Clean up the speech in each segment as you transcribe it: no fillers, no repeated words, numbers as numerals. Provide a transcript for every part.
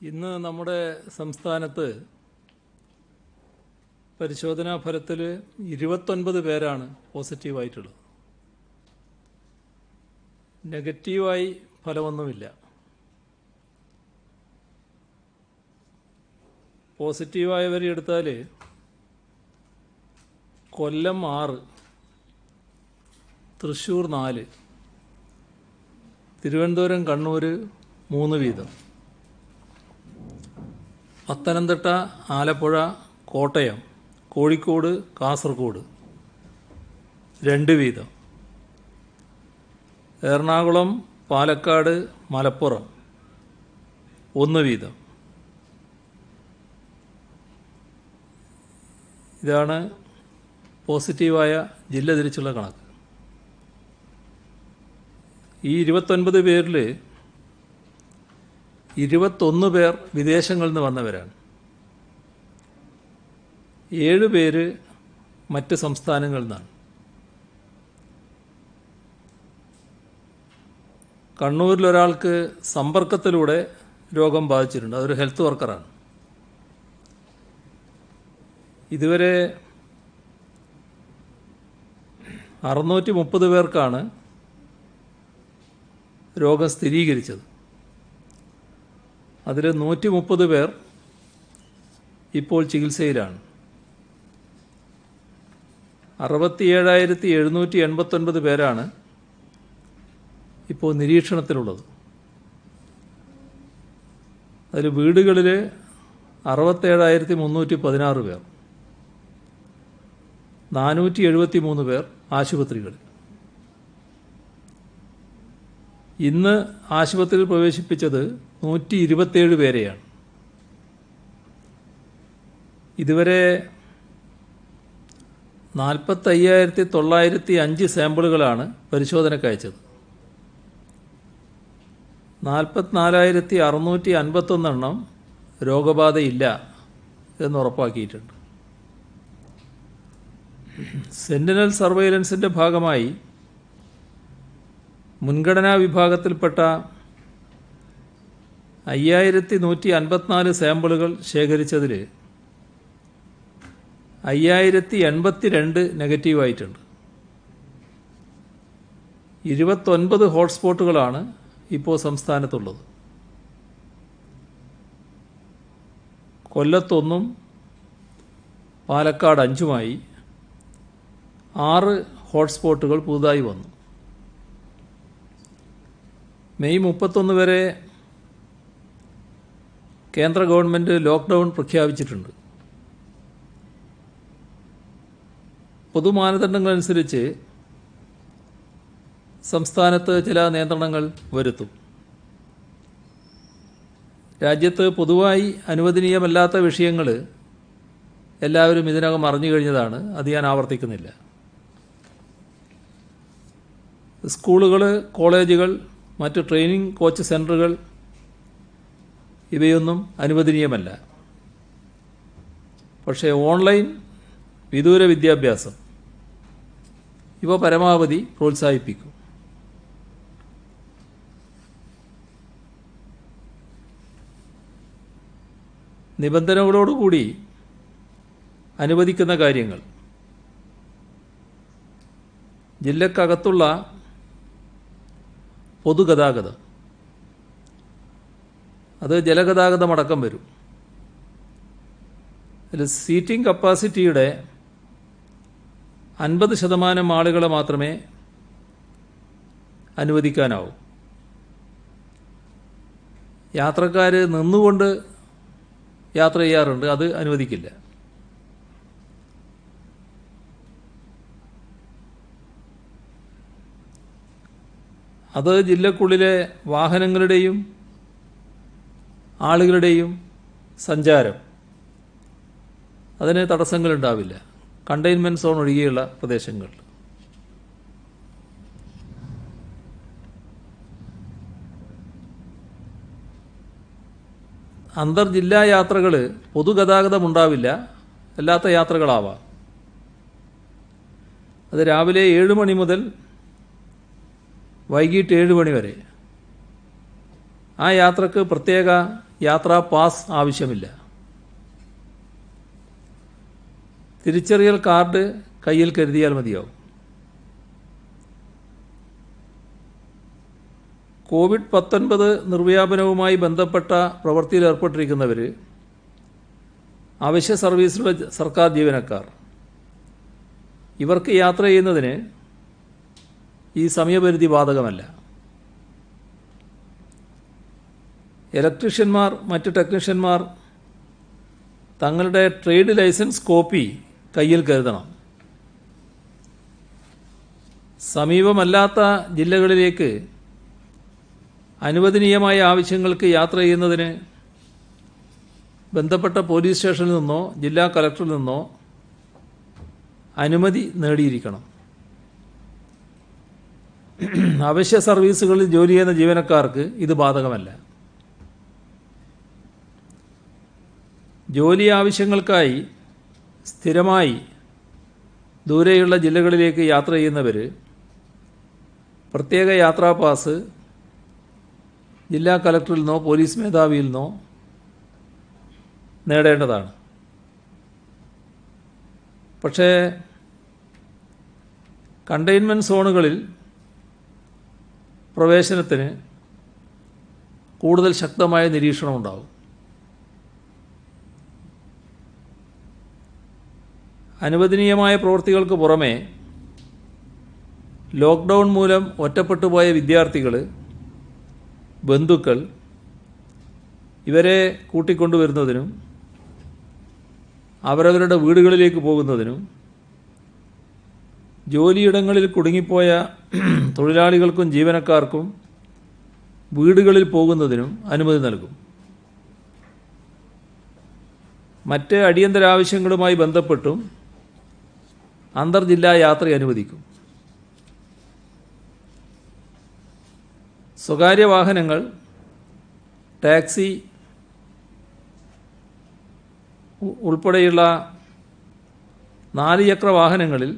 ഇന്ന് നമ്മുടെ സംസ്ഥാനത്ത് പരിശോധനാ ഫലത്തിൽ 29 പേരാണ് പോസിറ്റീവായിട്ടുള്ളത്. നെഗറ്റീവായി ഫലമൊന്നുമില്ല. പോസിറ്റീവായവരെ എടുത്താൽ കൊല്ലം 6, തൃശ്ശൂർ 4, തിരുവനന്തപുരം കണ്ണൂർ 3 വീതം, പത്തനംതിട്ട, ആലപ്പുഴ, കോട്ടയം, കോഴിക്കോട്, കാസർഗോഡ് 2 വീതം, എറണാകുളം, പാലക്കാട്, മലപ്പുറം 1 വീതം. ഇതാണ് പോസിറ്റീവായ ജില്ല തിരിച്ചുള്ള കണക്ക്. ഈ 29 പേരിൽ 21 പേർ വിദേശങ്ങളിൽ നിന്ന് വന്നവരാണ്. 7 പേര് മറ്റ് സംസ്ഥാനങ്ങളിൽ നിന്നാണ്. കണ്ണൂരിലൊരാൾക്ക് സമ്പർക്കത്തിലൂടെ രോഗം ബാധിച്ചിട്ടുണ്ട്. അതൊരു ഹെൽത്ത് വർക്കറാണ്. ഇതുവരെ 630 പേർക്കാണ് രോഗം സ്ഥിരീകരിച്ചത്. അതിൽ 130 പേർ ഇപ്പോൾ ചികിത്സയിലാണ്. 67,789 പേരാണ് ഇപ്പോൾ നിരീക്ഷണത്തിലുള്ളത്. അതിൽ വീടുകളിൽ 67,316 പേർ, 473 പേർ ആശുപത്രികളിൽ. ഇന്ന് ആശുപത്രിയിൽ പ്രവേശിപ്പിച്ചത് 127 പേരെയാണ്. ഇതുവരെ 45,905 സാമ്പിളുകളാണ് പരിശോധനയ്ക്ക് അയച്ചത്. 44,651 എണ്ണം രോഗബാധയില്ല എന്ന് ഉറപ്പാക്കിയിട്ടുണ്ട്. സെന്റിനൽ സർവൈലൻസിൻ്റെ ഭാഗമായി മുൻഗണനാ വിഭാഗത്തിൽപ്പെട്ട 5,154 സാമ്പിളുകൾ ശേഖരിച്ചതിൽ 5,082 നെഗറ്റീവായിട്ടുണ്ട്. 29 ഹോട്ട്സ്പോട്ടുകളാണ് ഇപ്പോൾ സംസ്ഥാനത്തുള്ളത്. കൊല്ലത്തൊന്നും പാലക്കാട് 5-മായി 6 ഹോട്ട്സ്പോട്ടുകൾ പുതുതായി വന്നു. മെയ് 31 വരെ കേന്ദ്ര ഗവൺമെൻറ് ലോക്ക്ഡൗൺ പ്രഖ്യാപിച്ചിട്ടുണ്ട്. പൊതുമാനദണ്ഡങ്ങളനുസരിച്ച് സംസ്ഥാനത്ത് ചില നിയന്ത്രണങ്ങൾ വരുത്തും. രാജ്യത്ത് പൊതുവായി അനുവദനീയമല്ലാത്ത വിഷയങ്ങൾ എല്ലാവരും ഇതിനകം അറിഞ്ഞു കഴിഞ്ഞതാണ്. അത് ഞാൻ ആവർത്തിക്കുന്നില്ല. സ്കൂളുകൾ, കോളേജുകൾ, മറ്റ് ട്രെയിനിങ് കോച്ച് സെൻ്ററുകൾ ഇവയൊന്നും അനുവദനീയമല്ല. പക്ഷേ ഓൺലൈൻ വിദൂര വിദ്യാഭ്യാസം ഇവ പരമാവധി പ്രോത്സാഹിപ്പിക്കും. നിബന്ധനകളോടുകൂടി അനുവദിക്കുന്ന കാര്യങ്ങൾ: ജില്ലക്കകത്തുള്ള പൊതുഗതാഗതം, അത് ജലഗതാഗതമടക്കം വരും. അതിൽ സീറ്റിംഗ് കപ്പാസിറ്റിയുടെ 50% ആളുകളെ മാത്രമേ അനുവദിക്കാനാവൂ. യാത്രക്കാർ നിന്നുകൊണ്ട് യാത്ര ചെയ്യാറുണ്ട്, അത് അനുവദിക്കില്ല. അത് ജില്ലക്കുള്ളിലെ വാഹനങ്ങളുടെയും ആളുകളുടെയും സഞ്ചാരം, അതിന് തടസ്സങ്ങളുണ്ടാവില്ല. കണ്ടെയ്ൻമെൻറ് സോൺ ഒഴികെയുള്ള പ്രദേശങ്ങളിൽ. അന്തർജില്ലാ യാത്രകൾ പൊതുഗതാഗതം ഉണ്ടാവില്ല, അല്ലാത്ത യാത്രകളാവാം. അത് രാവിലെ 7 മണി മുതൽ വൈകിട്ട് 7 മണി വരെ. ആ യാത്രക്ക് പ്രത്യേക യാത്രാ പാസ് ആവശ്യമില്ല. തിരിച്ചറിയൽ കാർഡ് കയ്യിൽ കരുതിയാൽ മതിയാവും. കോവിഡ്-19 നിർവ്യാപനവുമായി ബന്ധപ്പെട്ട പ്രവൃത്തിയിൽ ഏർപ്പെട്ടിരിക്കുന്നവർ, അവശ്യ സർവീസിലുള്ള സർക്കാർ ജീവനക്കാർ, ഇവർക്ക് യാത്ര ചെയ്യുന്നതിന് ഈ സമയപരിധി ബാധകമല്ല. ഇലക്ട്രീഷ്യന്മാർ, മറ്റ് ടെക്നീഷ്യന്മാർ തങ്ങളുടെ ട്രേഡ് ലൈസൻസ് കോപ്പി കയ്യിൽ കരുതണം. സമീപമല്ലാത്ത ജില്ലകളിലേക്ക് അനുവദനീയമായ ആവശ്യങ്ങൾക്ക് യാത്ര ചെയ്യുന്നതിന് ബന്ധപ്പെട്ട പോലീസ് സ്റ്റേഷനിൽ നിന്നോ ജില്ലാ കളക്ടറിൽ നിന്നോ അനുമതി നേടിയിരിക്കണം. അവശ്യ സർവീസുകളിൽ ജോലി ചെയ്യുന്ന ജീവനക്കാർക്ക് ഇത് ബാധകമല്ല. ജോലി ആവശ്യങ്ങൾക്കായി സ്ഥിരമായി ദൂരെയുള്ള ജില്ലകളിലേക്ക് യാത്ര ചെയ്യുന്നവർ പ്രത്യേക യാത്രാ പാസ് ജില്ലാ കളക്ടറിൽ നിന്നോ പോലീസ് മേധാവിയിൽ നിന്നോ നേടേണ്ടതാണ്. പക്ഷേ കണ്ടെയ്ൻമെൻറ് സോണുകളിൽ പ്രവേശനത്തിന് കൂടുതൽ ശക്തമായ നിരീക്ഷണം ഉണ്ടാവും. അനുവദനീയമായ പ്രവൃത്തികൾക്ക് പുറമെ ലോക്ക്ഡൗൺ മൂലം ഒറ്റപ്പെട്ടുപോയ വിദ്യാർത്ഥികൾ, ബന്ധുക്കൾ ഇവരെ കൂട്ടിക്കൊണ്ടുവരുന്നതിനും അവരവരുടെ വീടുകളിലേക്ക് പോകുന്നതിനും ജോലിയിടങ്ങളിൽ കുടുങ്ങിപ്പോയ തൊഴിലാളികൾക്കും ജീവനക്കാർക്കും വീടുകളിൽ പോകുന്നതിനും അനുമതി നൽകും. മറ്റ് അടിയന്തര ആവശ്യങ്ങളുമായി ബന്ധപ്പെട്ടും അന്തർജില്ലാ യാത്ര അനുവദിക്കും. സ്വകാര്യ വാഹനങ്ങൾ, ടാക്സി ഉൾപ്പെടെയുള്ള 4 ചക്ര വാഹനങ്ങളിൽ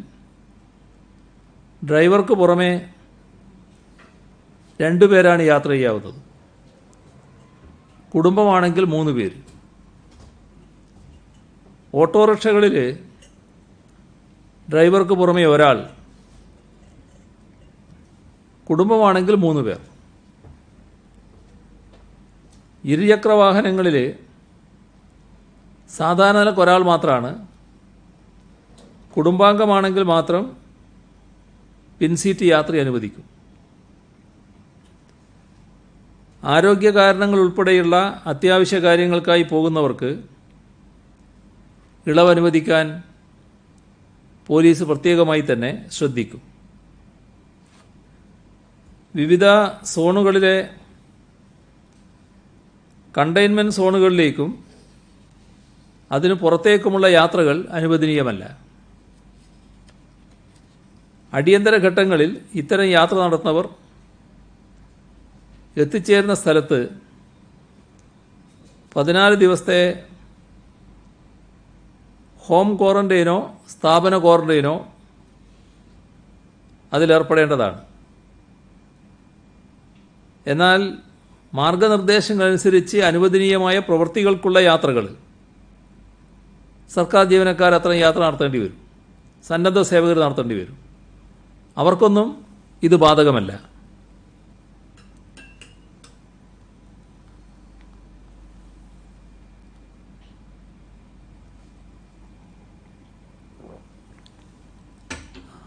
ഡ്രൈവർക്ക് പുറമെ 2 പേരാണ് യാത്ര ചെയ്യാവുന്നത്. കുടുംബമാണെങ്കിൽ 3 പേര്. ഓട്ടോറിക്ഷകളിൽ ഡ്രൈവർക്ക് പുറമെ ഒരാൾ, കുടുംബമാണെങ്കിൽ 3 പേർ. ഇരുചക്ര വാഹനങ്ങളിൽ സാധാരണ നിലക്ക് ഒരാൾ മാത്രമാണ്. കുടുംബാംഗമാണെങ്കിൽ മാത്രം പിൻസീറ്റ് യാത്ര അനുവദിക്കും. ആരോഗ്യ കാരണങ്ങൾ ഉൾപ്പെടെയുള്ള അത്യാവശ്യ കാര്യങ്ങൾക്കായി പോകുന്നവർക്ക് ഇളവ് അനുവദിക്കാൻ പോലീസ് പ്രത്യേകമായി തന്നെ ശ്രദ്ധിക്കും. വിവിധ സോണുകളിലെ കണ്ടെയ്ൻമെൻറ് സോണുകളിലേക്കും അതിനു പുറത്തേക്കുമുള്ള യാത്രകൾ അനുവദനീയമല്ല. അടിയന്തര ഘട്ടങ്ങളിൽ ഇത്തരം യാത്ര നടത്തുന്നവർ എത്തിച്ചേരുന്ന സ്ഥലത്ത് 14 ദിവസത്തെ ഹോം ക്വാറന്റൈനോ സ്ഥാപന ക്വാറന്റൈനോ അതിലേർപ്പെടേണ്ടതാണ്. എന്നാൽ മാർഗനിർദ്ദേശങ്ങളനുസരിച്ച് അനുവദനീയമായ പ്രവൃത്തികൾക്കുള്ള യാത്രകൾ സർക്കാർ ജീവനക്കാർ അത്തരം യാത്ര നടത്തേണ്ടി വരും. സന്നദ്ധ സേവകർ നടത്തേണ്ടി വരും. അവർക്കൊന്നും ഇത് ബാധകമല്ല.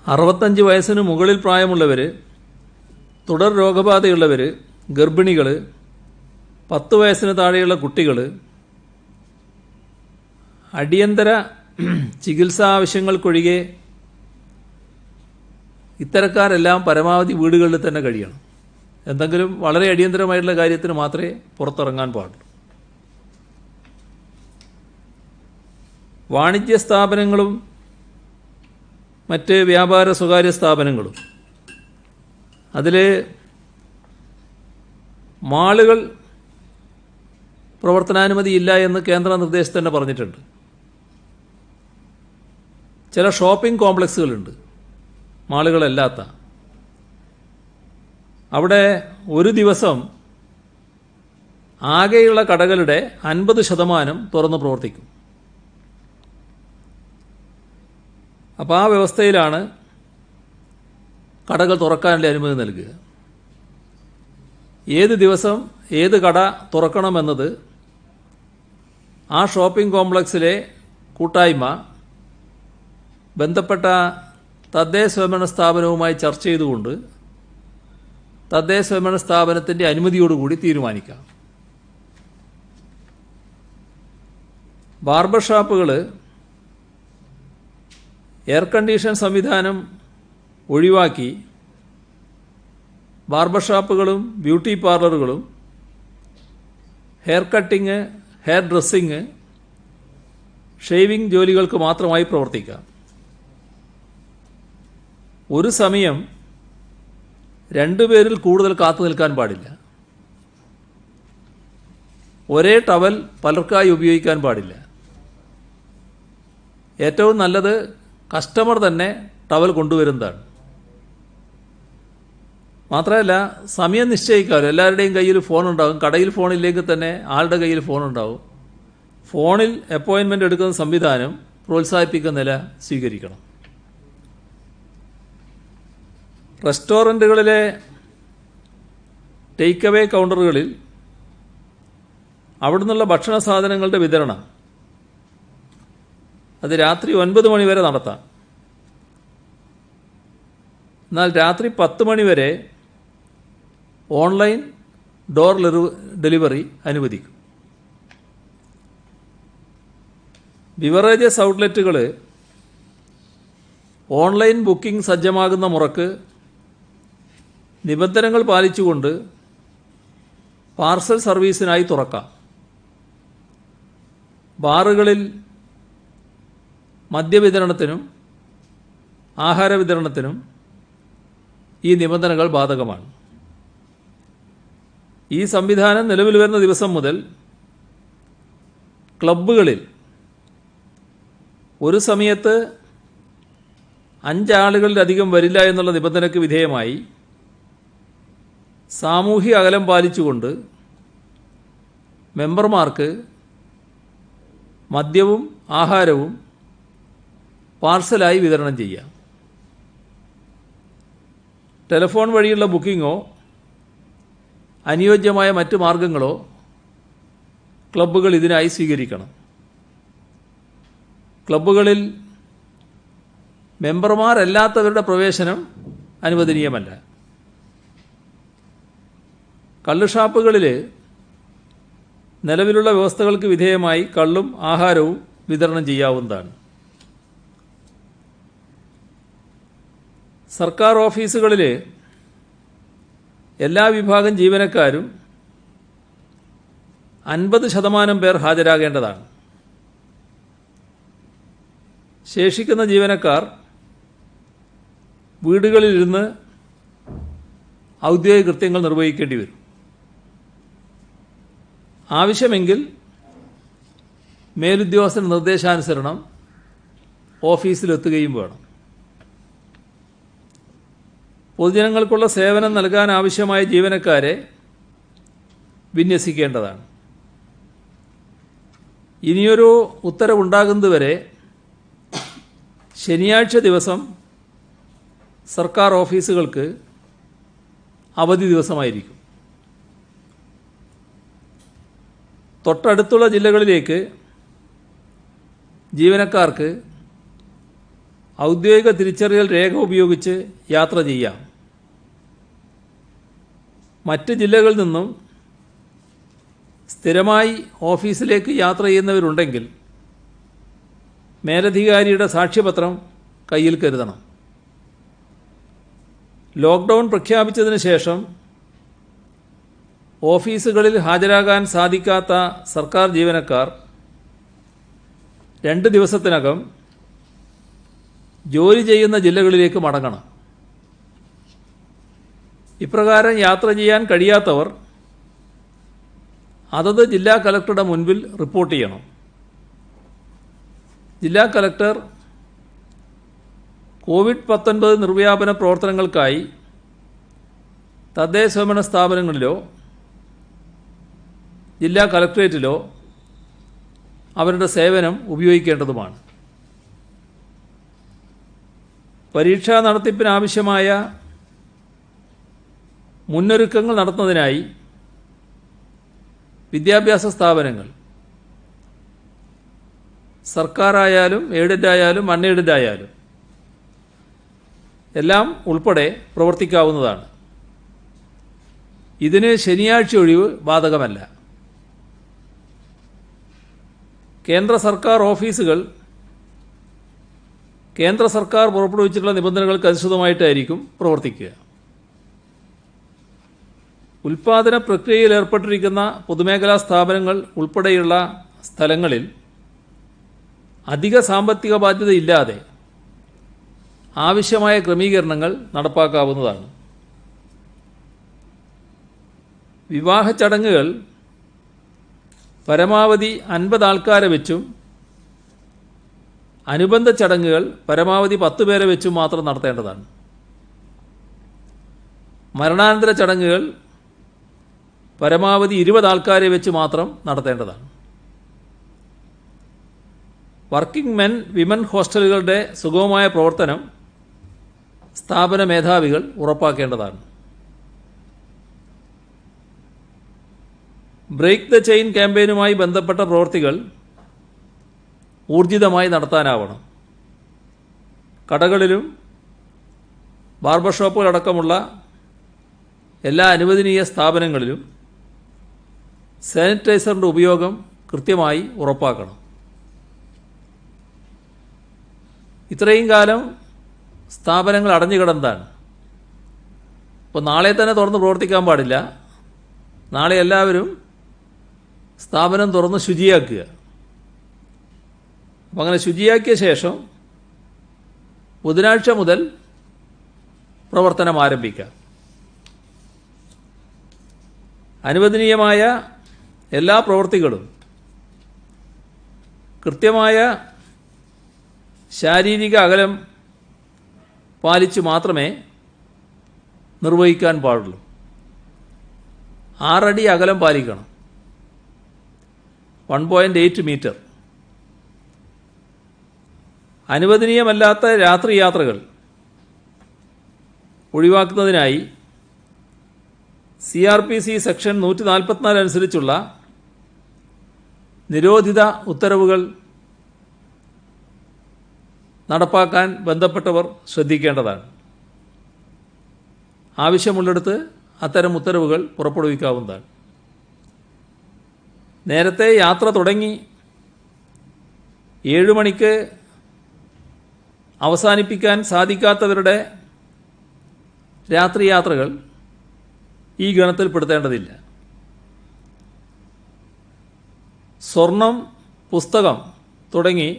അറുപത്തഞ്ച് വയസ്സിന് മുകളിൽ പ്രായമുള്ളവർ, തുടർ രോഗബാധയുള്ളവർ, ഗർഭിണികൾ, 10 വയസ്സിന് താഴെയുള്ള കുട്ടികൾ, അടിയന്തര ചികിത്സാ ആവശ്യങ്ങൾക്കൊഴികെ ഇത്തരക്കാരെല്ലാം പരമാവധി വീടുകളിൽ തന്നെ കഴിയണം. എന്തെങ്കിലും വളരെ അടിയന്തരമായിട്ടുള്ള കാര്യത്തിന് മാത്രമേ പുറത്തിറങ്ങാൻ പാടുള്ളൂ. വാണിജ്യ സ്ഥാപനങ്ങളും മറ്റ് വ്യാപാര സ്വകാര്യ സ്ഥാപനങ്ങളും, അതിൽ മാളുകൾ പ്രവർത്തനാനുമതിയില്ല എന്ന് കേന്ദ്ര നിർദ്ദേശം തന്നെ പറഞ്ഞിട്ടുണ്ട്. ചില ഷോപ്പിംഗ് കോംപ്ലക്സുകളുണ്ട്, മാളുകളല്ലാത്ത. അവിടെ ഒരു ദിവസം ആകെയുള്ള കടകളുടെ 50% തുറന്ന് പ്രവർത്തിക്കും. അപ്പോൾ ആ വ്യവസ്ഥയിലാണ് കടകൾ തുറക്കാനുള്ള അനുമതി നൽകുക. ഏത് ദിവസം ഏത് കട തുറക്കണമെന്നത് ആ ഷോപ്പിംഗ് കോംപ്ലക്സിലെ കൂട്ടായ്മ ബന്ധപ്പെട്ട തദ്ദേശ സ്വയംഭരണ സ്ഥാപനവുമായി ചർച്ച ചെയ്തുകൊണ്ട് തദ്ദേശ സ്വയംഭരണ സ്ഥാപനത്തിൻ്റെ അനുമതിയോടുകൂടി തീരുമാനിക്കാം. ബാർബർ ഷാപ്പുകൾ എയർ കണ്ടീഷൻ സംവിധാനം ഒഴിവാക്കി ബാർബർ ഷാപ്പുകളും ബ്യൂട്ടി പാർലറുകളും hair cutting, hair dressing, shaving ജോലികൾക്ക് മാത്രമായി പ്രവർത്തിക്കാം. ഒരു സമയം 2 പേരിൽ കൂടുതൽ കാത്തു നിൽക്കാൻ പാടില്ല. ഒരേ ടവൽ പലർക്കായി ഉപയോഗിക്കാൻ പാടില്ല. ഏറ്റവും നല്ലത് കസ്റ്റമർ തന്നെ ടവൽ കൊണ്ടുവരുന്നതാണ്. മാത്രമല്ല, സമയം നിശ്ചയിക്കാമല്ലോ. എല്ലാവരുടെയും കയ്യിൽ ഫോണുണ്ടാകും. കടയിൽ ഫോണില്ലെങ്കിൽ തന്നെ ആളുടെ കയ്യിൽ ഫോണുണ്ടാവും. ഫോണിൽ അപ്പോയിൻമെൻ്റ് എടുക്കുന്ന സംവിധാനം പ്രോത്സാഹിപ്പിക്കുന്ന നില സ്വീകരിക്കണം. റെസ്റ്റോറൻറ്റുകളിലെ ടേക്ക് അവേ കൗണ്ടറുകളിൽ അവിടെ നിന്നുള്ള ഭക്ഷണ സാധനങ്ങളുടെ വിതരണം അത് രാത്രി 9 മണി വരെ നടത്താം. എന്നാൽ രാത്രി 10 മണി വരെ ഓൺലൈൻ ഡോർ ഡെലിവറി അനുവദിക്കും. ബിവറേജസ് ഔട്ട്ലെറ്റുകൾ ഓൺലൈൻ ബുക്കിംഗ് സജ്ജമാകുന്ന മുറക്ക് നിബന്ധനകൾ പാലിച്ചുകൊണ്ട് പാർസൽ സർവീസിനായി തുറക്കാം. ബാറുകളിൽ മദ്യവിതരണത്തിനും ആഹാര വിതരണത്തിനും ഈ നിബന്ധനകൾ ബാധകമാണ്. ഈ സംവിധാനം നിലവിൽ വരുന്ന ദിവസം മുതൽ ക്ലബ്ബുകളിൽ ഒരു സമയത്ത് 5 ആളുകളിലധികം വരില്ല എന്നുള്ള നിബന്ധനയ്ക്ക് വിധേയമായി സാമൂഹിക അകലം പാലിച്ചുകൊണ്ട് മെമ്പർമാർക്ക് മദ്യവും ആഹാരവും പാർസലായി വിതരണം ചെയ്യാം. ടെലിഫോൺ വഴിയുള്ള ബുക്കിങ്ങോ അനുയോജ്യമായ മറ്റ് മാർഗങ്ങളോ ക്ലബ്ബുകൾ ഇതിനായി സ്വീകരിക്കണം. ക്ലബ്ബുകളിൽ മെമ്പർമാരല്ലാത്തവരുടെ പ്രവേശനം അനുവദനീയമല്ല. കള്ളുഷാപ്പുകളിൽ നിലവിലുള്ള വ്യവസ്ഥകൾക്ക് വിധേയമായി കള്ളും ആഹാരവും വിതരണം ചെയ്യാവുന്നതാണ്. സർക്കാർ ഓഫീസുകളിൽ എല്ലാ വിഭാഗം ജീവനക്കാരും 50% പേർ ഹാജരാകേണ്ടതാണ്. ശേഷിക്കുന്ന ജീവനക്കാർ വീടുകളിലിരുന്ന് ഔദ്യോഗിക കൃത്യങ്ങൾ നിർവഹിക്കേണ്ടി വരും. ആവശ്യമെങ്കിൽ മേലുദ്യോഗസ്ഥന്റെ നിർദ്ദേശാനുസരണം ഓഫീസിലെത്തുകയും വേണം. പൊതുജനങ്ങൾക്കുള്ള സേവനം നൽകാൻ ആവശ്യമായ ജീവനക്കാരെ വിന്യസിക്കേണ്ടതാണ്. ഇനിയൊരു ഉത്തരവുണ്ടാകുന്നതുവരെ ശനിയാഴ്ച ദിവസം സർക്കാർ ഓഫീസുകൾക്ക് അവധി ദിവസമായിരിക്കും. തൊട്ടടുത്തുള്ള ജില്ലകളിലേക്ക് ജീവനക്കാർക്ക് ഔദ്യോഗിക തിരിച്ചറിയൽ രേഖ ഉപയോഗിച്ച് യാത്ര ചെയ്യാം. മറ്റ് ജില്ലകളിൽ നിന്നും സ്ഥിരമായി ഓഫീസിലേക്ക് യാത്ര ചെയ്യുന്നവരുണ്ടെങ്കിൽ മേലധികാരിയുടെ സാക്ഷ്യപത്രം കയ്യിൽ കരുതണം. ലോക്ക്ഡൗൺ പ്രഖ്യാപിച്ചതിന് ശേഷം ഓഫീസുകളിൽ ഹാജരാകാൻ സാധിക്കാത്ത സർക്കാർ ജീവനക്കാർ 2 ദിവസത്തിനകം ജോലി ചെയ്യുന്ന ജില്ലകളിലേക്ക് മടങ്ങണം. ഇപ്രകാരം യാത്ര ചെയ്യാൻ കഴിയാത്തവർ അതത് ജില്ലാ കലക്ടറുടെ മുൻപിൽ റിപ്പോർട്ട് ചെയ്യണം. ജില്ലാ കലക്ടർ കോവിഡ്-19 നിർവ്യാപന പ്രവർത്തനങ്ങൾക്കായി തദ്ദേശ സ്വയംഭരണ സ്ഥാപനങ്ങളിലോ ജില്ലാ കളക്ടറേറ്റിലോ അവരുടെ സേവനം ഉപയോഗിക്കേണ്ടതുമാണ്. പരീക്ഷാ നടത്തിപ്പിനാവശ്യമായ മുന്നൊരുക്കങ്ങൾ നടത്തുന്നതിനായി വിദ്യാഭ്യാസ സ്ഥാപനങ്ങൾ സർക്കാരായാലും എയ്ഡഡ് ആയാലും അൺഎയ്ഡഡ് ആയാലും എല്ലാം ഉൾപ്പെടെ പ്രവർത്തിക്കാവുന്നതാണ്. ഇതിന് ശനിയാഴ്ച ഒഴിവ് ബാധകമല്ല. കേന്ദ്ര സർക്കാർ ഓഫീസുകൾ കേന്ദ്ര സർക്കാർ പുറപ്പെടുവിച്ചിട്ടുള്ള നിബന്ധനകൾക്ക് അനുസൃതമായിട്ടായിരിക്കും പ്രവർത്തിക്കുക. ഉൽപാദന പ്രക്രിയയിൽ ഏർപ്പെട്ടിരിക്കുന്ന പൊതുമേഖലാ സ്ഥാപനങ്ങൾ ഉൾപ്പെടെയുള്ള സ്ഥലങ്ങളിൽ അധിക സാമ്പത്തിക ബാധ്യതയില്ലാതെ ആവശ്യമായ ക്രമീകരണങ്ങൾ നടപ്പാക്കാവുന്നതാണ്. വിവാഹ ചടങ്ങുകൾ പരമാവധി 50 ആൾക്കാരെ വെച്ചും അനുബന്ധ ചടങ്ങുകൾ പരമാവധി 10 പേരെ വെച്ചും മാത്രം നടത്തേണ്ടതാണ്. മരണാനന്തര ചടങ്ങുകൾ പരമാവധി 20 ആൾക്കാരെ വെച്ച് മാത്രം നടത്തേണ്ടതാണ്. വർക്കിംഗ് മെൻ വിമൻ ഹോസ്റ്റലുകളുടെ സുഗമമായ പ്രവർത്തനം സ്ഥാപന മേധാവികൾ ഉറപ്പാക്കേണ്ടതാണ്. ബ്രേക്ക് ദ ചെയിൻ ക്യാമ്പയിനുമായി ബന്ധപ്പെട്ട പ്രവൃത്തികൾ ഊർജിതമായി നടത്താനാവണം. കടകളിലും ബാർബർ ഷോപ്പുകളടക്കമുള്ള എല്ലാ അനുവദനീയ സ്ഥാപനങ്ങളിലും സാനിറ്റൈസറിൻ്റെ ഉപയോഗം കൃത്യമായി ഉറപ്പാക്കണം. ഇത്രയും കാലം സ്ഥാപനങ്ങൾ അടഞ്ഞു കിടന്നതാണ്. ഇപ്പോൾ നാളെ തന്നെ തുറന്ന് പ്രവർത്തിക്കാൻ പാടില്ല. നാളെ എല്ലാവരും സ്ഥാപനം തുറന്ന് ശുചിയാക്കുക. അപ്പം അങ്ങനെ ശുചിയാക്കിയ ശേഷം ബുധനാഴ്ച മുതൽ പ്രവർത്തനം ആരംഭിക്കാം. അനുവദനീയമായ എല്ലാ പ്രവൃത്തികളും കൃത്യമായ ശാരീരിക അകലം പാലിച്ച് മാത്രമേ നിർവഹിക്കാൻ പാടുള്ളൂ. 6 അടി അകലം പാലിക്കണം. 1.8 മീറ്റർ. അനുവദനീയമല്ലാത്ത രാത്രി യാത്രകൾ ഒഴിവാക്കുന്നതിനായി CRPC സെക്ഷൻ 144 അനുസരിച്ചുള്ള നിരോധിത ഉത്തരവുകൾ നടപ്പാക്കാൻ ബന്ധപ്പെട്ടവർ ശ്രദ്ധിക്കേണ്ടതാണ്. ആവശ്യമുള്ളിടത്ത് അത്തരം ഉത്തരവുകൾ പുറപ്പെടുവിക്കാവുന്നതാണ്. നേരത്തെ യാത്ര തുടങ്ങി 7 മണിക്ക് അവസാനിപ്പിക്കാൻ സാധിക്കാത്തവരുടെ രാത്രി യാത്രകൾ ഈ ഗണത്തിൽപ്പെടുത്തേണ്ടതില്ല. സ്വർണം, പുസ്തകം തുടങ്ങി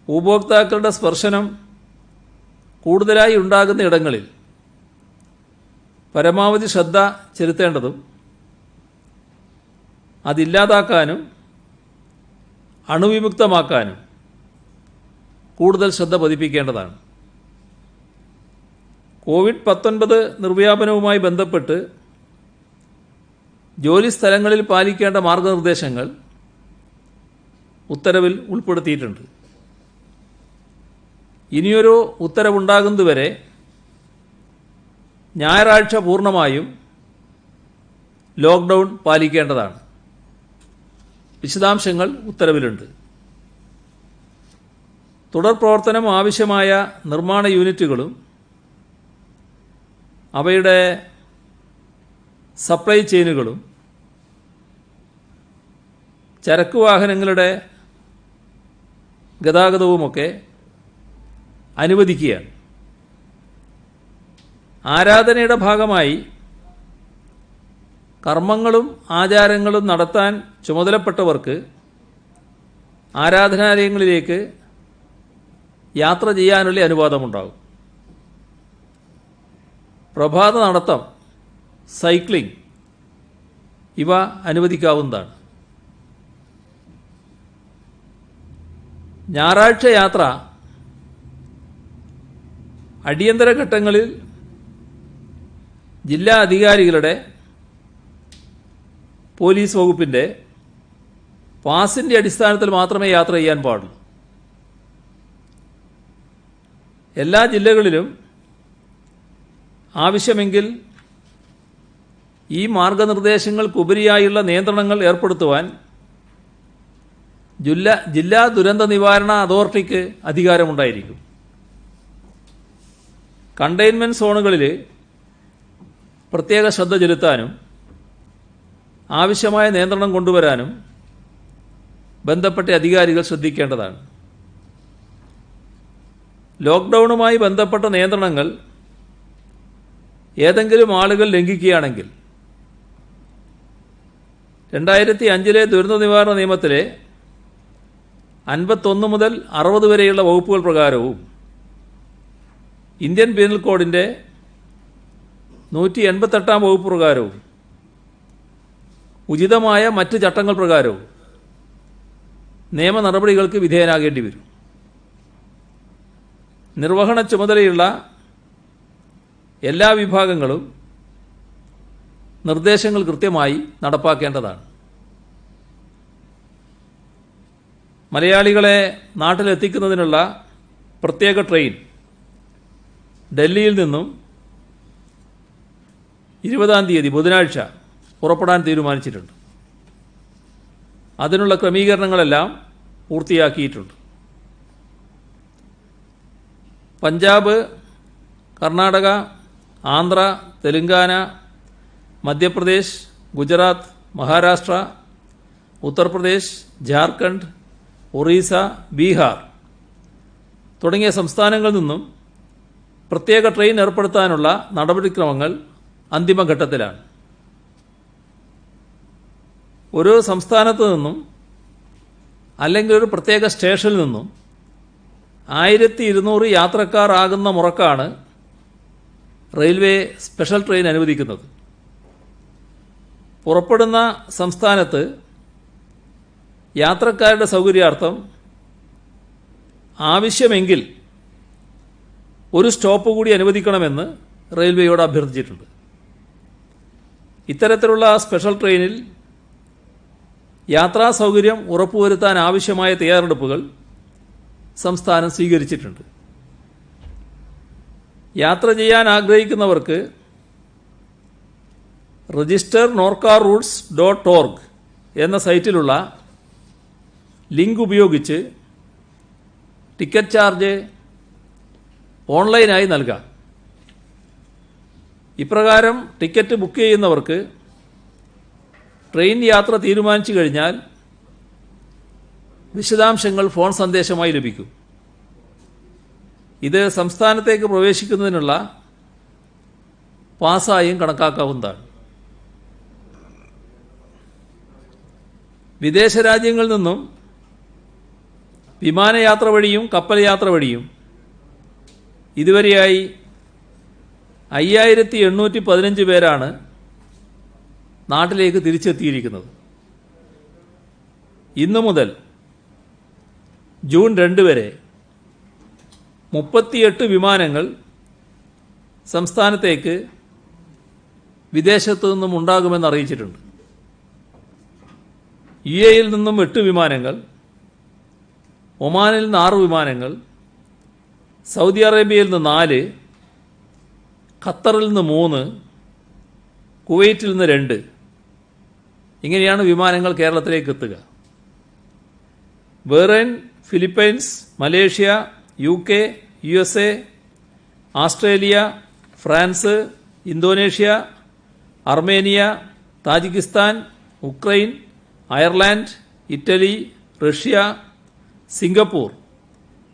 ഉപഭോക്താക്കളുടെ സ്പർശനം കൂടുതലായി ഉണ്ടാകുന്ന ഇടങ്ങളിൽ പരമാവധി ശ്രദ്ധ ചെലുത്തേണ്ടതും അതില്ലാതാക്കാനും അണുവിമുക്തമാക്കാനും കൂടുതൽ ശ്രദ്ധ പതിപ്പിക്കേണ്ടതാണ്. കോവിഡ്-19 നിർവ്യാപനവുമായി ബന്ധപ്പെട്ട് ജോലി സ്ഥലങ്ങളിൽ പാലിക്കേണ്ട മാർഗനിർദ്ദേശങ്ങൾ ഉത്തരവിൽ ഉൾപ്പെടുത്തിയിട്ടുണ്ട്. ഇനിയൊരു ഉത്തരവുണ്ടാകുന്നതുവരെ ഞായറാഴ്ച പൂർണ്ണമായും ലോക്ക്ഡൗൺ പാലിക്കേണ്ടതാണ്. വിശദാംശങ്ങൾ ഉത്തരവിലുണ്ട്. തുടർ പ്രവർത്തനം ആവശ്യമായ നിർമ്മാണ യൂണിറ്റുകളും അവയുടെ സപ്ലൈ ചെയിനുകളും ചരക്ക് വാഹനങ്ങളുടെ ഗതാഗതവുമൊക്കെ അനുവദിക്കുകയാണ്. ആരാധനയുടെ ഭാഗമായി കർമ്മങ്ങളും ആചാരങ്ങളും നടത്താൻ ചുമതലപ്പെട്ടവർക്ക് ആരാധനാലയങ്ങളിലേക്ക് യാത്ര ചെയ്യാനുള്ള അനുവാദമുണ്ടാകും. പ്രഭാത നടത്തം, സൈക്ലിംഗ് ഇവ അനുവദിക്കാവുന്നതാണ്. ഞായറാഴ്ച യാത്ര അടിയന്തര ഘട്ടങ്ങളിൽ ജില്ലാ അധികാരികളുടെ പോലീസ് വകുപ്പിൻ്റെ പാസിൻ്റെ അടിസ്ഥാനത്തിൽ മാത്രമേ യാത്ര ചെയ്യാൻ പാടുള്ളൂ. എല്ലാ ജില്ലകളിലും ആവശ്യമെങ്കിൽ ഈ മാർഗനിർദ്ദേശങ്ങൾക്കുപരിയായുള്ള നിയന്ത്രണങ്ങൾ ഏർപ്പെടുത്തുവാൻ ജില്ലാ ദുരന്ത നിവാരണ അതോറിറ്റിക്ക് അധികാരമുണ്ടായിരിക്കും. കണ്ടെയ്ൻമെൻറ് സോണുകളിൽ പ്രത്യേക ശ്രദ്ധ ചെലുത്താനും ആവശ്യമായ നിയന്ത്രണം കൊണ്ടുവരാനും ബന്ധപ്പെട്ട അധികാരികൾ ശ്രദ്ധിക്കേണ്ടതാണ്. ലോക്ക്ഡൗണുമായി ബന്ധപ്പെട്ട നിയന്ത്രണങ്ങൾ ഏതെങ്കിലും ആളുകൾ ലംഘിക്കുകയാണെങ്കിൽ 2005 ദുരന്ത നിവാരണ നിയമത്തിലെ 51 മുതൽ 60 വരെയുള്ള വകുപ്പുകൾ പ്രകാരവും ഇന്ത്യൻ പീനൽ കോഡിൻ്റെ 188 വകുപ്പ് പ്രകാരവും ഉചിതമായ മറ്റ് ചട്ടങ്ങൾ പ്രകാരവും നിയമ നടപടികൾക്ക് വിധേയനാകേണ്ടി വരും. നിർവഹണ ചുമതലയുള്ള എല്ലാ വിഭാഗങ്ങളും നിർദ്ദേശങ്ങൾ കൃത്യമായി നടപ്പാക്കേണ്ടതാണ്. മലയാളികളെ നാട്ടിലെത്തിക്കുന്നതിനുള്ള പ്രത്യേക ട്രെയിൻ ഡൽഹിയിൽ നിന്നും 20-ാം തീയതി ബുധനാഴ്ച പുറപ്പെടാൻ തീരുമാനിച്ചിട്ടുണ്ട്. അതിനുള്ള ക്രമീകരണങ്ങളെല്ലാം പൂർത്തിയാക്കിയിട്ടുണ്ട്. പഞ്ചാബ്, കർണാടക, ആന്ധ്ര, തെലുങ്കാന, മധ്യപ്രദേശ്, ഗുജറാത്ത്, മഹാരാഷ്ട്ര, ഉത്തർപ്രദേശ്, ജാർഖണ്ഡ്, ഒറീസ, ബീഹാർ തുടങ്ങിയ സംസ്ഥാനങ്ങളിൽ നിന്നും പ്രത്യേക ട്രെയിൻ ഏർപ്പെടുത്താനുള്ള നടപടിക്രമങ്ങൾ അന്തിമഘട്ടത്തിലാണ്. ഒരു സംസ്ഥാനത്ത് നിന്നും അല്ലെങ്കിൽ ഒരു പ്രത്യേക സ്റ്റേഷനിൽ നിന്നും 1200 യാത്രക്കാർ ആകുന്ന മുറക്കാണ് റെയിൽവേ സ്പെഷ്യൽ ട്രെയിൻ അനുവദിക്കുന്നത്. പുറപ്പെടുന്ന സംസ്ഥാനത്ത് യാത്രക്കാരുടെ സൗകര്യാർത്ഥം ആവശ്യമെങ്കിൽ ഒരു സ്റ്റോപ്പ് കൂടി അനുവദിക്കണമെന്ന് റെയിൽവേയോട് അഭ്യർത്ഥിച്ചിട്ടുണ്ട്. ഇത്തരത്തിലുള്ള സ്പെഷ്യൽ ട്രെയിനിൽ യാത്രാ സൗകര്യം ഉറപ്പുവരുത്താൻ ആവശ്യമായ തയ്യാറെടുപ്പുകൾ സംസ്ഥാനം സ്വീകരിച്ചിട്ടുണ്ട്. യാത്ര ചെയ്യാൻ ആഗ്രഹിക്കുന്നവർക്ക് രജിസ്റ്റർ norcaroots.org എന്ന സൈറ്റിലുള്ള ലിങ്ക് ഉപയോഗിച്ച് ടിക്കറ്റ് ചാർജ് ഓൺലൈനായി നൽകാം. ഇപ്രകാരം ടിക്കറ്റ് ബുക്ക് ചെയ്യുന്നവർക്ക് ട്രെയിൻ യാത്ര തീരുമാനിച്ചു കഴിഞ്ഞാൽ വിശദാംശങ്ങൾ ഫോൺ സന്ദേശമായി ലഭിക്കും. ഇത് സംസ്ഥാനത്തേക്ക് പ്രവേശിക്കുന്നതിനുള്ള പാസ്സായും കണക്കാക്കാവുന്നതാണ്. വിദേശ രാജ്യങ്ങളിൽ നിന്നും വിമാനയാത്ര വഴിയും കപ്പൽ യാത്ര വഴിയും ഇതുവരെയായി 5815 പേരാണ് നാട്ടിലേക്ക് തിരിച്ചെത്തിയിരിക്കുന്നത്. ഇന്നു മുതൽ ജൂൺ 2 വരെ 38 വിമാനങ്ങൾ സംസ്ഥാനത്തേക്ക് വിദേശത്തു നിന്നും ഉണ്ടാകുമെന്ന് അറിയിച്ചിട്ടുണ്ട്. UAEയിൽ നിന്നും 8 വിമാനങ്ങൾ, ഒമാനിൽ നിന്ന് 6 വിമാനങ്ങൾ, സൗദി അറേബ്യയിൽ നിന്ന് 4, ഖത്തറിൽ നിന്ന് 3, കുവൈറ്റിൽ നിന്ന് 2. ഇങ്ങനെയാണ് വിമാനങ്ങൾ കേരളത്തിലേക്ക് എത്തുക. Bahrain, Philippines, Malaysia, UK, USA, Australia, France, Indonesia, Armenia, Tajikistan, Ukraine, Ireland, Italy, Russia, Singapore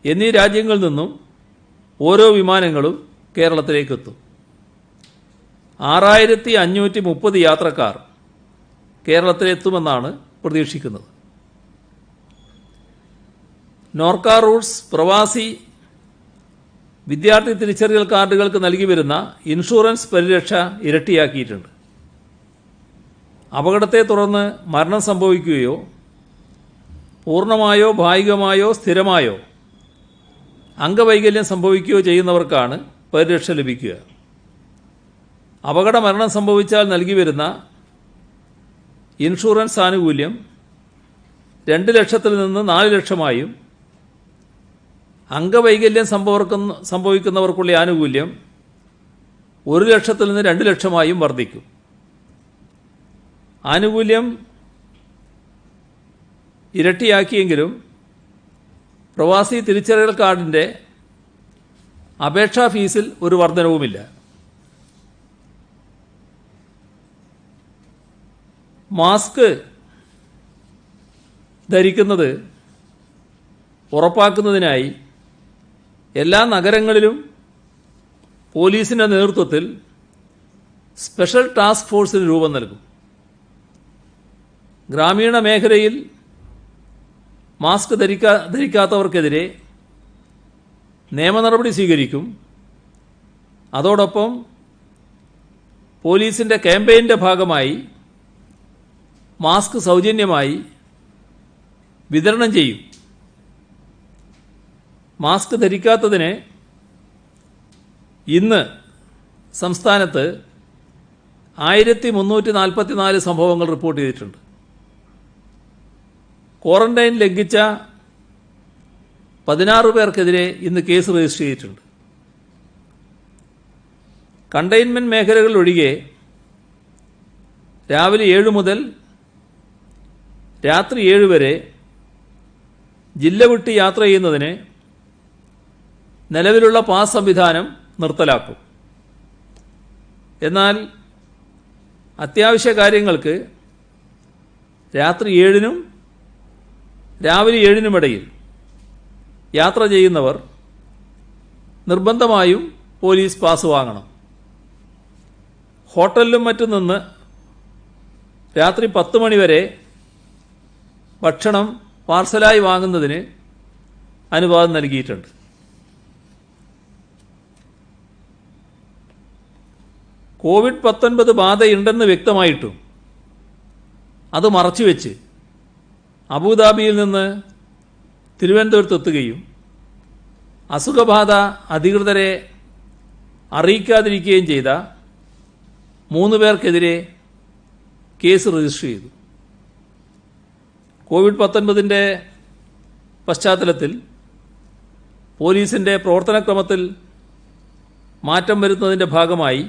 എന്നീ രാജ്യങ്ങളിൽ നിന്നും ഓരോ വിമാനങ്ങളും കേരളത്തിലേക്കെത്തും. 6530 യാത്രക്കാർ കേരളത്തിലെത്തുമെന്നാണ് പ്രതീക്ഷിക്കുന്നത്. നോർക്ക റൂട്ട്സ് പ്രവാസി വിദ്യാർത്ഥി തിരിച്ചറിയൽ കാർഡുകൾക്ക് നൽകി വരുന്ന ഇൻഷുറൻസ് പരിരക്ഷ ഇരട്ടിയാക്കിയിട്ടുണ്ട്. അപകടത്തെ തുടർന്ന് മരണം സംഭവിക്കുകയോ പൂർണ്ണമായോ ഭാഗികമായോ സ്ഥിരമായോ അംഗവൈകല്യം സംഭവിക്കുകയോ ചെയ്യുന്നവർക്കാണ് പരിരക്ഷ ലഭിക്കുക. അപകട മരണം സംഭവിച്ചാൽ നൽകി വരുന്ന ഇൻഷുറൻസ് ആനുകൂല്യം 2 ലക്ഷത്തിൽ നിന്ന് 4 ലക്ഷമായും അംഗവൈകല്യം സംഭവിക്കുന്നവർക്കുള്ള ആനുകൂല്യം 1 ലക്ഷത്തിൽ നിന്ന് 2 ലക്ഷമായും വർദ്ധിക്കും. ആനുകൂല്യം ഇരട്ടിയാക്കിയെങ്കിലും പ്രവാസി തിരിച്ചറിയൽ കാർഡിൻ്റെ അപേക്ഷാ ഫീസിൽ ഒരു വർധനവുമില്ല. മാസ്ക് ധരിക്കുന്നത് ഉറപ്പാക്കുന്നതിനായി എല്ലാ നഗരങ്ങളിലും പോലീസിൻ്റെ നേതൃത്വത്തിൽ സ്പെഷ്യൽ ടാസ്ക് ഫോഴ്സിന് രൂപം നൽകും. ഗ്രാമീണ മേഖലയിൽ മാസ്ക് ധരിക്കാത്തവർക്കെതിരെ നിയമ നടപടി സ്വീകരിക്കും. അതോടൊപ്പം പോലീസിൻ്റെ ക്യാമ്പയിൻ്റെ ഭാഗമായി മാസ്ക് സൗജന്യമായി വിതരണം ചെയ്യും. മാസ്ക് ധരിക്കാത്തതിന് ഇന്ന് സംസ്ഥാനത്ത് 1344 സംഭവങ്ങൾ റിപ്പോർട്ട് ചെയ്തിട്ടുണ്ട്. ക്വാറന്റൈൻ ലംഘിച്ച 16 പേർക്കെതിരെ ഇന്ന് കേസ് രജിസ്റ്റർ ചെയ്തിട്ടുണ്ട്. കണ്ടെയ്ൻമെൻറ്റ് മേഖലകൾ ഒഴികെ രാവിലെ 7 മുതൽ രാത്രി 7 വരെ ജില്ല വിട്ട് യാത്ര ചെയ്യുന്നതിന് നിലവിലുള്ള പാസ് സംവിധാനം നിർത്തലാക്കും. എന്നാൽ അത്യാവശ്യ കാര്യങ്ങൾക്ക് രാത്രി 7-നും രാവിലെ 7-നും ഇടയിൽ യാത്ര ചെയ്യുന്നവർ നിർബന്ധമായും പോലീസ് പാസ് വാങ്ങണം. ഹോട്ടലിലും മറ്റും നിന്ന് രാത്രി 10 മണി വരെ ഭക്ഷണം പാർസലായി വാങ്ങുന്നതിന് അനുവാദം നൽകിയിട്ടുണ്ട്. COVID-19 ബാധയുണ്ടെന്ന് വ്യക്തമായിട്ടും അത് മറച്ചുവെച്ച് അബുദാബിയിൽ നിന്ന് തിരുവനന്തപുരത്തെത്തുകയും അസുഖബാധ അധികൃതരെ അറിയിക്കാതിരിക്കുകയും ചെയ്ത 3 പേർക്കെതിരെ കേസ് രജിസ്റ്റർ ചെയ്തു. COVID-19 പശ്ചാത്തലത്തിൽ പോലീസിൻ്റെ പ്രവർത്തനക്രമത്തിൽ മാറ്റം വരുത്തുന്നതിൻ്റെ ഭാഗമായി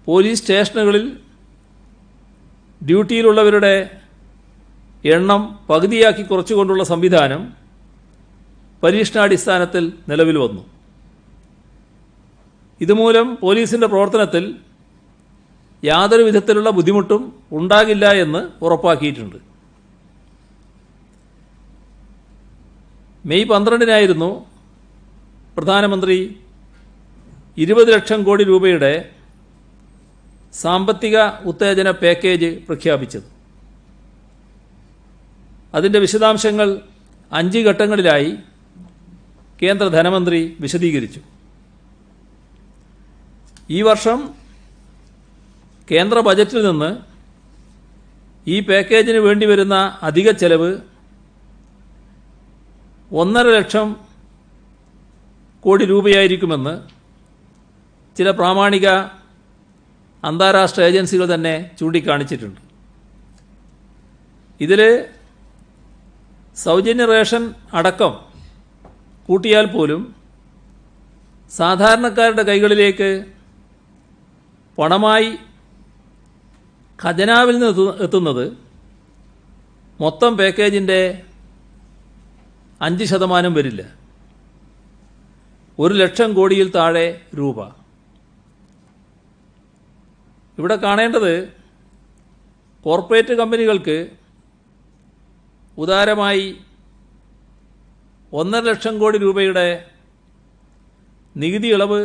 പോലീസ് സ്റ്റേഷനുകളിൽ ഡ്യൂട്ടിയിലുള്ളവരുടെ എണ്ണം പകുതിയാക്കി കുറച്ചുകൊണ്ടുള്ള സംവിധാനം പരീക്ഷണാടിസ്ഥാനത്തിൽ നിലവിൽ വന്നു. ഇതുമൂലം പോലീസിൻ്റെ പ്രവർത്തനത്തിൽ യാതൊരു വിധത്തിലുള്ള ബുദ്ധിമുട്ടും ഉണ്ടാകില്ല എന്ന് ഉറപ്പാക്കിയിട്ടുണ്ട്. മെയ് 12-നായിരുന്നു പ്രധാനമന്ത്രി 20 ലക്ഷം കോടി രൂപയുടെ സാമ്പത്തിക ഉത്തേജന പാക്കേജ് പ്രഖ്യാപിച്ചത്. അതിൻ്റെ വിശദാംശങ്ങൾ 5 ഘട്ടങ്ങളിലായി കേന്ദ്ര ധനമന്ത്രി വിശദീകരിച്ചു. ഈ വർഷം കേന്ദ്ര ബജറ്റിൽ നിന്ന് ഈ പാക്കേജിന് വേണ്ടിവരുന്ന അധിക ചെലവ് 1.5 ലക്ഷം കോടി രൂപയായിരിക്കുമെന്ന് ചില പ്രാമാണിക അന്താരാഷ്ട്ര ഏജൻസികൾ തന്നെ ചൂണ്ടിക്കാണിച്ചിട്ടുണ്ട്. ഇതിൽ സൗജന്യ റേഷൻ അടക്കം കൂട്ടിയാൽ പോലും സാധാരണക്കാരുടെ കൈകളിലേക്ക് പണമായി ഖജനാവിൽ നിന്ന് എത്തുന്നത് മൊത്തം പാക്കേജിൻ്റെ 5% വരില്ല. 1 ലക്ഷം കോടിയിൽ താഴെ രൂപ. ഇവിടെ കാണേണ്ടത് കോർപ്പറേറ്റ് കമ്പനികൾക്ക് ഉദാരമായി 1.5 ലക്ഷം കോടി രൂപയുടെ നികുതി ഇളവ്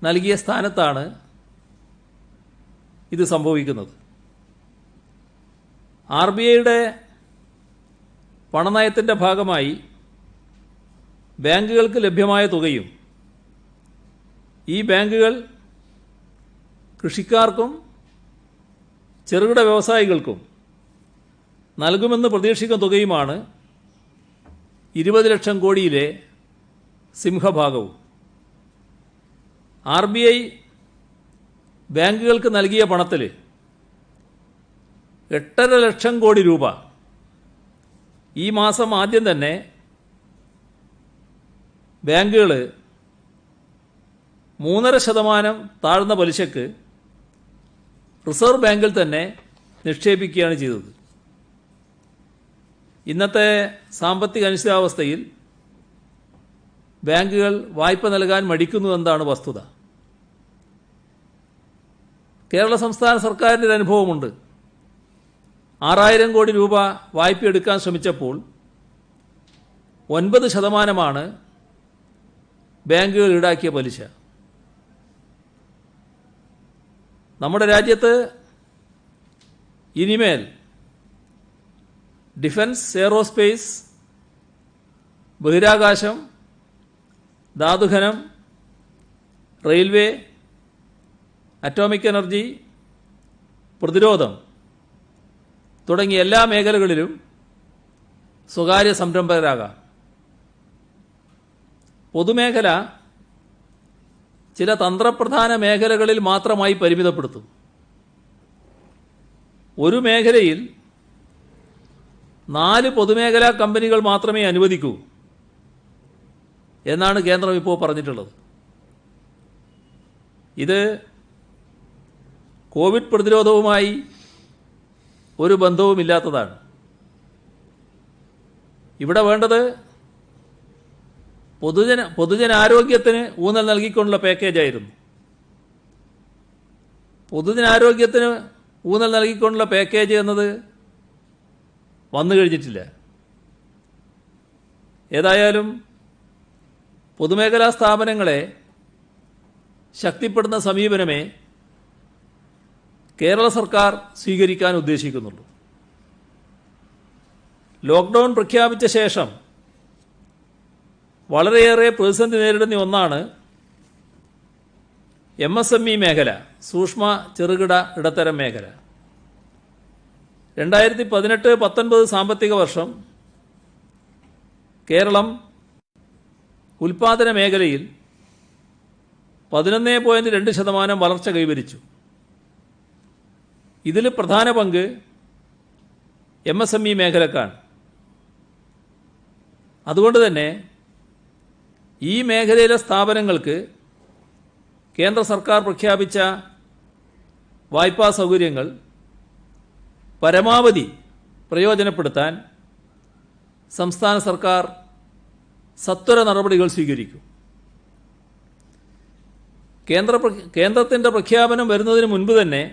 നൽകിയ സ്ഥാനത്താണ് ഇത് സംഭവിക്കുന്നത്. RBIയുടെ പണനയത്തിൻ്റെ ഭാഗമായി ബാങ്കുകൾക്ക് ലഭ്യമായ തുകയും ഈ ബാങ്കുകൾ കൃഷിക്കാർക്കും ചെറുകിട വ്യവസായികൾക്കും നൽകുമെന്ന് പ്രതീക്ഷിക്കുന്ന തുകയുമാണ് 20 ലക്ഷം കോടിയിലെ സിംഹഭാഗവും. RBI ബാങ്കുകൾക്ക് നൽകിയ പണത്തിൽ 8.5 ലക്ഷം കോടി രൂപ ഈ മാസം ആദ്യം തന്നെ ബാങ്കുകൾ 3.5% താഴ്ന്ന പലിശക്ക് റിസർവ് ബാങ്കിൽ തന്നെ നിക്ഷേപിക്കുകയാണ് ചെയ്തത്. ഇന്നത്തെ സാമ്പത്തിക അനിശ്ചിതാവസ്ഥയിൽ ബാങ്കുകൾ വായ്പ നൽകാൻ മടിക്കുന്നു എന്നതാണ് വസ്തുത. കേരള സംസ്ഥാന സർക്കാരിൻ്റെ ഒരു അനുഭവമുണ്ട്. 6,000 കോടി രൂപ വായ്പ എടുക്കാൻ ശ്രമിച്ചപ്പോൾ 9% ബാങ്കുകൾ ഈടാക്കിയ പലിശ. നമ്മുടെ രാജ്യത്ത് ഇനിമേൽ ഡിഫൻസ്, എയ്റോസ്പേസ്, ബഹിരാകാശം, ധാതുഖനം, റെയിൽവേ, അറ്റോമിക് എനർജി, പ്രതിരോധം തുടങ്ങിയ എല്ലാ മേഖലകളിലും സ്വകാര്യ സംരംഭകരാകാം. പൊതുമേഖല ചില തന്ത്രപ്രധാന മേഖലകളിൽ മാത്രമായി പരിമിതപ്പെടുത്തും. ഒരു മേഖലയിൽ 4 പൊതുമേഖലാ കമ്പനികൾ മാത്രമേ അനുവദിക്കൂ എന്നാണ് കേന്ദ്രം ഇപ്പോൾ പറഞ്ഞിട്ടുള്ളത്. ഇത് കോവിഡ് പ്രതിരോധവുമായി ഒരു ബന്ധവുമില്ലാത്തതാണ്. ഇവിടെ വേണ്ടത് പൊതുജനാരോഗ്യത്തിന് ഊന്നൽ നൽകിക്കൊണ്ടുള്ള പാക്കേജായിരുന്നു. പൊതുജനാരോഗ്യത്തിന് ഊന്നൽ നൽകിക്കൊണ്ടുള്ള പാക്കേജ് എന്നത് വന്നു കഴിഞ്ഞിട്ടില്ല. ഏതായാലും പൊതുമേഖലാ സ്ഥാപനങ്ങളെ ശക്തിപ്പെടുന്ന സമീപനമേ കേരള സർക്കാർ സ്വീകരിക്കാൻ ഉദ്ദേശിക്കുന്നുള്ളൂ. ലോക്ക്ഡൗൺ പ്രഖ്യാപിച്ച ശേഷം വളരെയേറെ പ്രതിസന്ധി നേരിടുന്ന ഒന്നാണ് MSME മേഖല, സൂക്ഷ്മ ചെറുകിട ഇടത്തരം മേഖല. 2018-19 സാമ്പത്തിക വർഷം കേരളം ഉൽപാദന മേഖലയിൽ 11.2% വളർച്ച കൈവരിച്ചു. ഇതിൽ പ്രധാന പങ്ക് MSME മേഖലക്കാണ്. അതുകൊണ്ട് തന്നെ ഈ മേഖലയിലെ സ്ഥാപനങ്ങൾക്ക് കേന്ദ്ര സർക്കാർ പ്രഖ്യാപിച്ച വായ്പാ സൗകര്യങ്ങൾ പരമാവധി പ്രയോജനപ്പെടുത്താൻ സംസ്ഥാന സർക്കാർ സത്വര നടപടികൾ സ്വീകരിക്കും. കേന്ദ്രത്തിൻ്റെ പ്രഖ്യാപനം വരുന്നതിന് മുൻപ് തന്നെ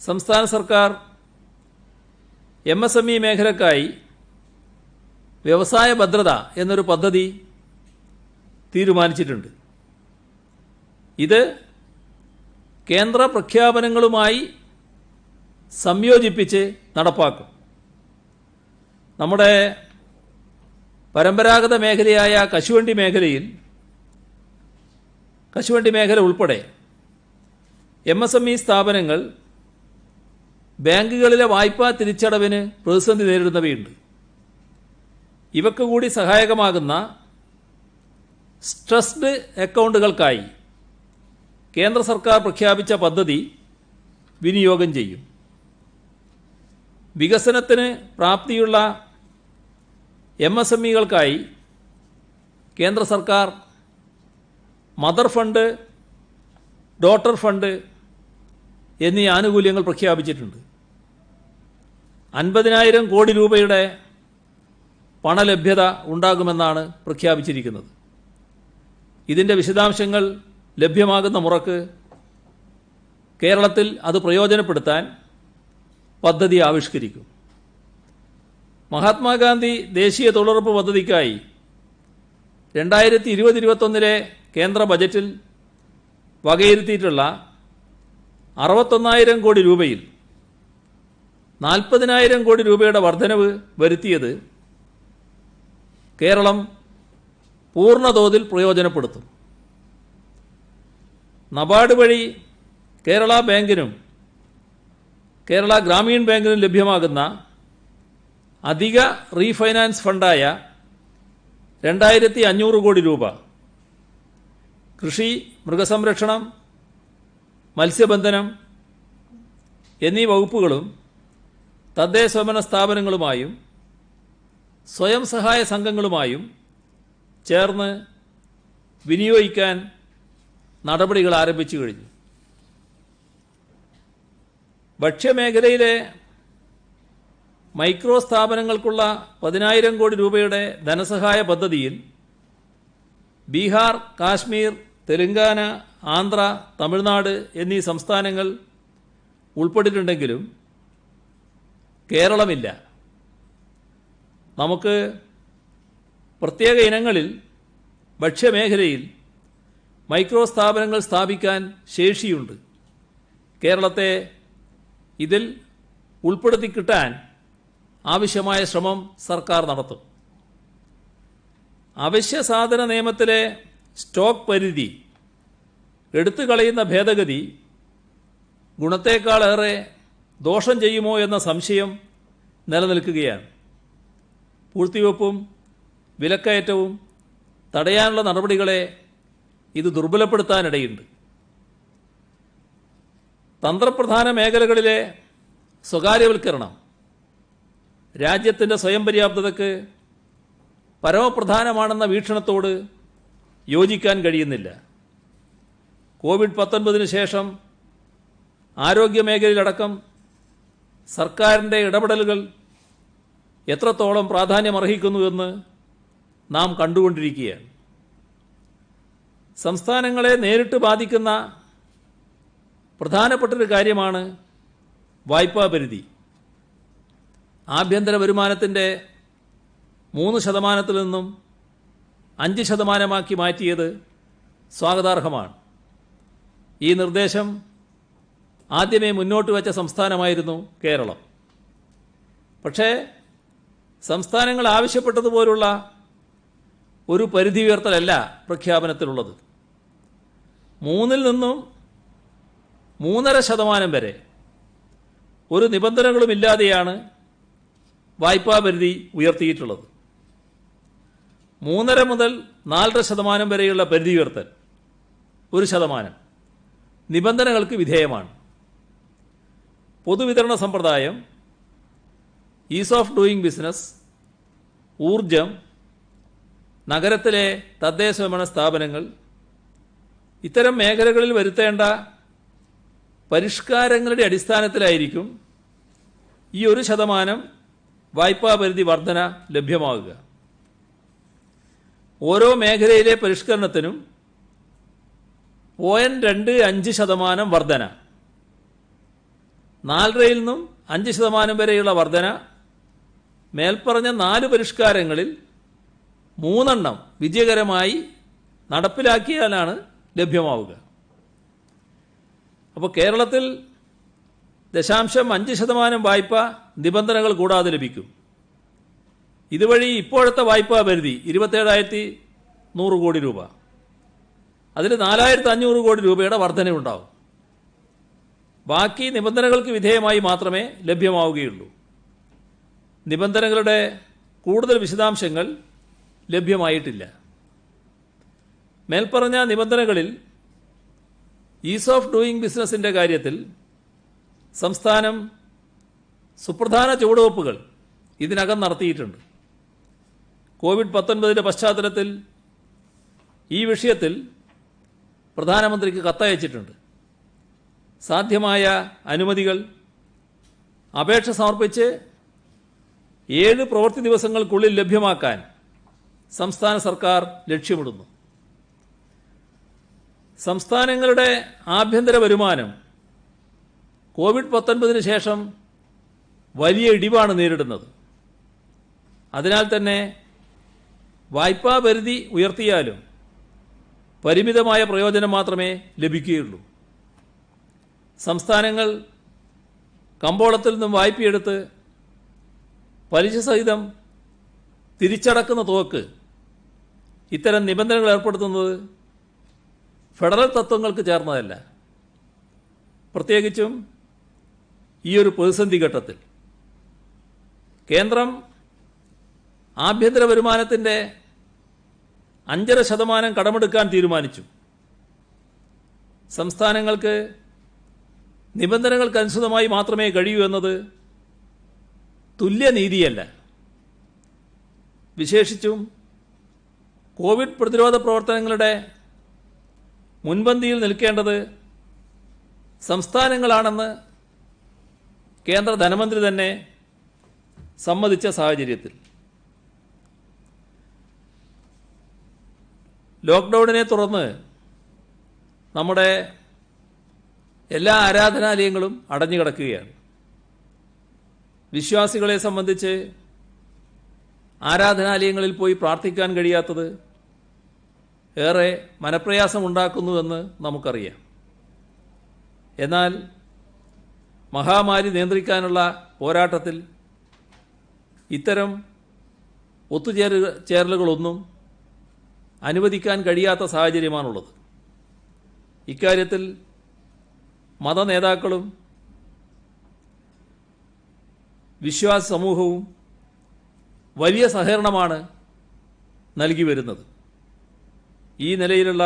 സംസ്ഥാന സർക്കാർ MSME മേഖലക്കായി വ്യവസായ ഭദ്രത എന്നൊരു പദ്ധതി തീരുമാനിച്ചിട്ടുണ്ട്. ഇത് കേന്ദ്ര പ്രഖ്യാപനങ്ങളുമായി സംയോജിപ്പിച്ച് നടപ്പാക്കും. നമ്മുടെ പരമ്പരാഗത മേഖലയായ കശുവണ്ടി മേഖല ഉൾപ്പെടെ MSME സ്ഥാപനങ്ങൾ ബാങ്കുകളിലെ വായ്പാ തിരിച്ചടവിന് പ്രതിസന്ധി നേരിടുന്നവയുണ്ട്. ഇവക്ക് കൂടി സഹായകമാകുന്ന സ്ട്രെസ്ഡ് അക്കൗണ്ടുകൾക്കായി കേന്ദ്ര സർക്കാർ പ്രഖ്യാപിച്ച പദ്ധതി വിനിയോഗം ചെയ്യും. വികസനത്തിന് പ്രാപ്തിയുള്ള MSMEകൾക്കായി കേന്ദ്ര സർക്കാർ മദർ ഫണ്ട്, ഡോട്ടർ ഫണ്ട് എന്നീ ആനുകൂല്യങ്ങൾ പ്രഖ്യാപിച്ചിട്ടുണ്ട്. 50,000 കോടി രൂപയുടെ പണലഭ്യത ഉണ്ടാകുമെന്നാണ് പ്രഖ്യാപിച്ചിരിക്കുന്നത്. ഇതിൻ്റെ വിശദാംശങ്ങൾ ലഭ്യമാകുന്ന മുറക്ക് കേരളത്തിൽ അത് പ്രയോജനപ്പെടുത്താൻ പദ്ധതി ആവിഷ്കരിക്കും. മഹാത്മാഗാന്ധി ദേശീയ തൊഴിലുറപ്പ് പദ്ധതിക്കായി 2020-21 കേന്ദ്ര ബജറ്റിൽ വകയിരുത്തിയിട്ടുള്ള 61,000 കോടി രൂപയിൽ 40,000 കോടി രൂപയുടെ വർധനവ് വരുത്തിയത് കേരളം പൂർണ്ണതോതിൽ പ്രയോജനപ്പെടുത്തും. നബാർഡ് വഴി കേരള ബാങ്കിനും കേരള ഗ്രാമീൺ ബാങ്കിനും ലഭ്യമാകുന്ന അധിക റീഫൈനാൻസ് ഫണ്ടായ 2,500 കോടി രൂപ കൃഷി, മൃഗസംരക്ഷണം, മത്സ്യബന്ധനം എന്നീ വകുപ്പുകളും തദ്ദേശഭരണ സ്ഥാപനങ്ങളുമായും സ്വയം സഹായ സംഘങ്ങളുമായും ചേർന്ന് വിനിയോഗിക്കാൻ നടപടികൾ ആരംഭിച്ചു കഴിഞ്ഞു. ഭക്ഷ്യമേഖലയിലെ മൈക്രോ സ്ഥാപനങ്ങൾക്കുള്ള 10,000 കോടി രൂപയുടെ ധനസഹായ പദ്ധതിയിൽ ബീഹാർ, കാശ്മീർ, തെലങ്കാന, ആന്ധ്ര, തമിഴ്നാട് എന്നീ സംസ്ഥാനങ്ങൾ ഉൾപ്പെട്ടിട്ടുണ്ടെങ്കിലും കേരളമില്ല. നമുക്ക് പ്രത്യേക ഇനങ്ങളിൽ ഭക്ഷ്യമേഖലയിൽ മൈക്രോ സ്ഥാപനങ്ങൾ സ്ഥാപിക്കാൻ ശേഷിയുണ്ട്. കേരളത്തെ ഇതിൽ ഉൾപ്പെടുത്തി കിട്ടാൻ ആവശ്യമായ ശ്രമം സർക്കാർ നടത്തും. അവശ്യ സാധന നിയമത്തിലെ സ്റ്റോക്ക് പരിധി എടുത്തു കളയുന്ന ഭേദഗതി ഗുണത്തേക്കാളേറെ ദോഷം ചെയ്യുമോ എന്ന സംശയം നിലനിൽക്കുകയാണ്. പൂഴ്ത്തിവെപ്പും വിലക്കയറ്റവും തടയാനുള്ള നടപടികളെ ഇത് ദുർബലപ്പെടുത്താനിടയുണ്ട്. തന്ത്രപ്രധാന മേഖലകളിലെ സ്വകാര്യവൽക്കരണം രാജ്യത്തിൻ്റെ സ്വയം പര്യാപ്തതയ്ക്ക് പരമപ്രധാനമാണെന്ന വീക്ഷണത്തോട് യോജിക്കാൻ കഴിയുന്നില്ല. കോവിഡ്-19 ശേഷം ആരോഗ്യമേഖലയിലടക്കം സർക്കാരിൻ്റെ ഇടപെടലുകൾ എത്രത്തോളം പ്രാധാന്യമർഹിക്കുന്നുവെന്ന് നാം കണ്ടുകൊണ്ടിരിക്കുകയാണ്. സംസ്ഥാനങ്ങളെ നേരിട്ട് ബാധിക്കുന്ന പ്രധാനപ്പെട്ടൊരു കാര്യമാണ് വായ്പാ പരിധി. ആഭ്യന്തര വരുമാനത്തിൻ്റെ 3% നിന്നും 5% മാറ്റിയത് സ്വാഗതാർഹമാണ്. ഈ നിർദ്ദേശം ആദ്യമേ മുന്നോട്ട് വച്ച സംസ്ഥാനമായിരുന്നു കേരളം. പക്ഷേ സംസ്ഥാനങ്ങൾ ആവശ്യപ്പെട്ടതുപോലുള്ള ഒരു പരിധി ഉയർത്തലല്ല പ്രഖ്യാപനത്തിലുള്ളത്. 3 നിന്നും 3.5% വരെ ഒരു നിബന്ധനകളുമില്ലാതെയാണ് വായ്പാ പരിധി ഉയർത്തിയിട്ടുള്ളത്. 3.5 മുതൽ 4.5% വരെയുള്ള പരിധി ഉയർത്തൽ 1% നിബന്ധനകൾക്ക് വിധേയമാണ്. പൊതുവിതരണ സമ്പ്രദായം, ഈസ് ഓഫ് ഡൂയിങ് ബിസിനസ്, ഊർജം, നഗരത്തിലെ തദ്ദേശഭരണ സ്ഥാപനങ്ങൾ, ഇത്തരം മേഖലകളിൽ വരുത്തേണ്ട പരിഷ്കാരങ്ങളുടെ അടിസ്ഥാനത്തിലായിരിക്കും ഈ 1% വായ്പാ പരിധി വർധന ലഭ്യമാകുക. ഓരോ മേഖലയിലെ പരിഷ്കരണത്തിനും 0.25% വർധന, 4.5 നിന്നും 5% വരെയുള്ള വർധന മേൽപ്പറഞ്ഞ 4 പരിഷ്കാരങ്ങളിൽ 3 വിജയകരമായി നടപ്പിലാക്കിയാലാണ് ലഭ്യമാവുക. അപ്പോൾ കേരളത്തിൽ 0.5% വായ്പ നിബന്ധനകൾ കൂടാതെ ലഭിക്കും. ഇതുവഴി ഇപ്പോഴത്തെ വായ്പാ പരിധി 27,100 കോടി രൂപ, അതിൽ 4,500 കോടി രൂപയുടെ വർധനയുണ്ടാവും. ബാക്കി നിബന്ധനകൾക്ക് വിധേയമായി മാത്രമേ ലഭ്യമാവുകയുള്ളൂ. നിബന്ധനകളുടെ കൂടുതൽ വിശദാംശങ്ങൾ ലഭ്യമായിട്ടില്ല. മേൽപ്പറഞ്ഞ നിബന്ധനകളിൽ ഈസ് ഓഫ് ഡൂയിങ് ബിസിനസിൻ്റെ കാര്യത്തിൽ സംസ്ഥാനം സുപ്രധാന ചുവടുവെപ്പുകൾ ഇതിനകം നടത്തിയിട്ടുണ്ട്. കോവിഡ്-19 പശ്ചാത്തലത്തിൽ ഈ വിഷയത്തിൽ പ്രധാനമന്ത്രിക്ക് കത്തയച്ചിട്ടുണ്ട്. സാധ്യമായ അനുമതികൾ അപേക്ഷ സമർപ്പിച്ച് 7 പ്രവൃത്തി ദിവസങ്ങൾക്കുള്ളിൽ ലഭ്യമാക്കാൻ സംസ്ഥാന സർക്കാർ ലക്ഷ്യമിടുന്നു. സംസ്ഥാനങ്ങളുടെ ആഭ്യന്തര വരുമാനം കോവിഡ്-19 ശേഷം വലിയ ഇടിവാണ് നേരിടുന്നത്. അതിനാൽ തന്നെ വായ്പാ പരിധി ഉയർത്തിയാലും പരിമിതമായ പ്രയോജനം മാത്രമേ ലഭിക്കുകയുള്ളൂ. സംസ്ഥാനങ്ങൾ കമ്പോളത്തിൽ നിന്നും വായ്പയെടുത്ത് പലിശ സഹിതം തിരിച്ചടക്കുന്ന തുകക്ക് ഇത്തരം നിബന്ധനകൾ ഏർപ്പെടുത്തുന്നത് ഫെഡറൽ തത്വങ്ങൾക്ക് ചേർന്നതല്ല. പ്രത്യേകിച്ചും ഈ ഒരു പ്രതിസന്ധി ഘട്ടത്തിൽ കേന്ദ്രം ആഭ്യന്തര വരുമാനത്തിൻ്റെ 5.5% കടമെടുക്കാൻ തീരുമാനിച്ചു. സംസ്ഥാനങ്ങൾക്ക് നിബന്ധനകൾക്കനുസൃതമായി മാത്രമേ കഴിയൂ എന്നത് തുല്യനീതിയല്ല. വിശേഷിച്ചും കോവിഡ് പ്രതിരോധ പ്രവർത്തനങ്ങളുടെ മുൻപന്തിയിൽ നിൽക്കേണ്ടത് സംസ്ഥാനങ്ങളാണെന്ന് കേന്ദ്ര ധനമന്ത്രി തന്നെ സമ്മതിച്ച സാഹചര്യത്തിൽ ലോക്ക്ഡൗണിനെ തുടർന്ന് നമ്മുടെ എല്ലാ ആരാധനാലയങ്ങളും അടഞ്ഞുകിടക്കുകയാണ്. വിശ്വാസികളെ സംബന്ധിച്ച് ആരാധനാലയങ്ങളിൽ പോയി പ്രാർത്ഥിക്കാൻ കഴിയാത്തത് ഏറെ മനപ്രയാസമുണ്ടാക്കുന്നുവെന്ന് നമുക്കറിയാം. എന്നാൽ മഹാമാരി നിയന്ത്രിക്കാനുള്ള പോരാട്ടത്തിൽ ഇത്തരം ഒത്തുചേരലുകളൊന്നും അനുവദിക്കാൻ കഴിയാത്ത സാഹചര്യമാണുള്ളത്. ഇക്കാര്യത്തിൽ മതനേതാക്കളും വിശ്വാസ സമൂഹവും വലിയ സഹകരണമാണ് നൽകി വരുന്നത്. ഈ നിലയിലുള്ള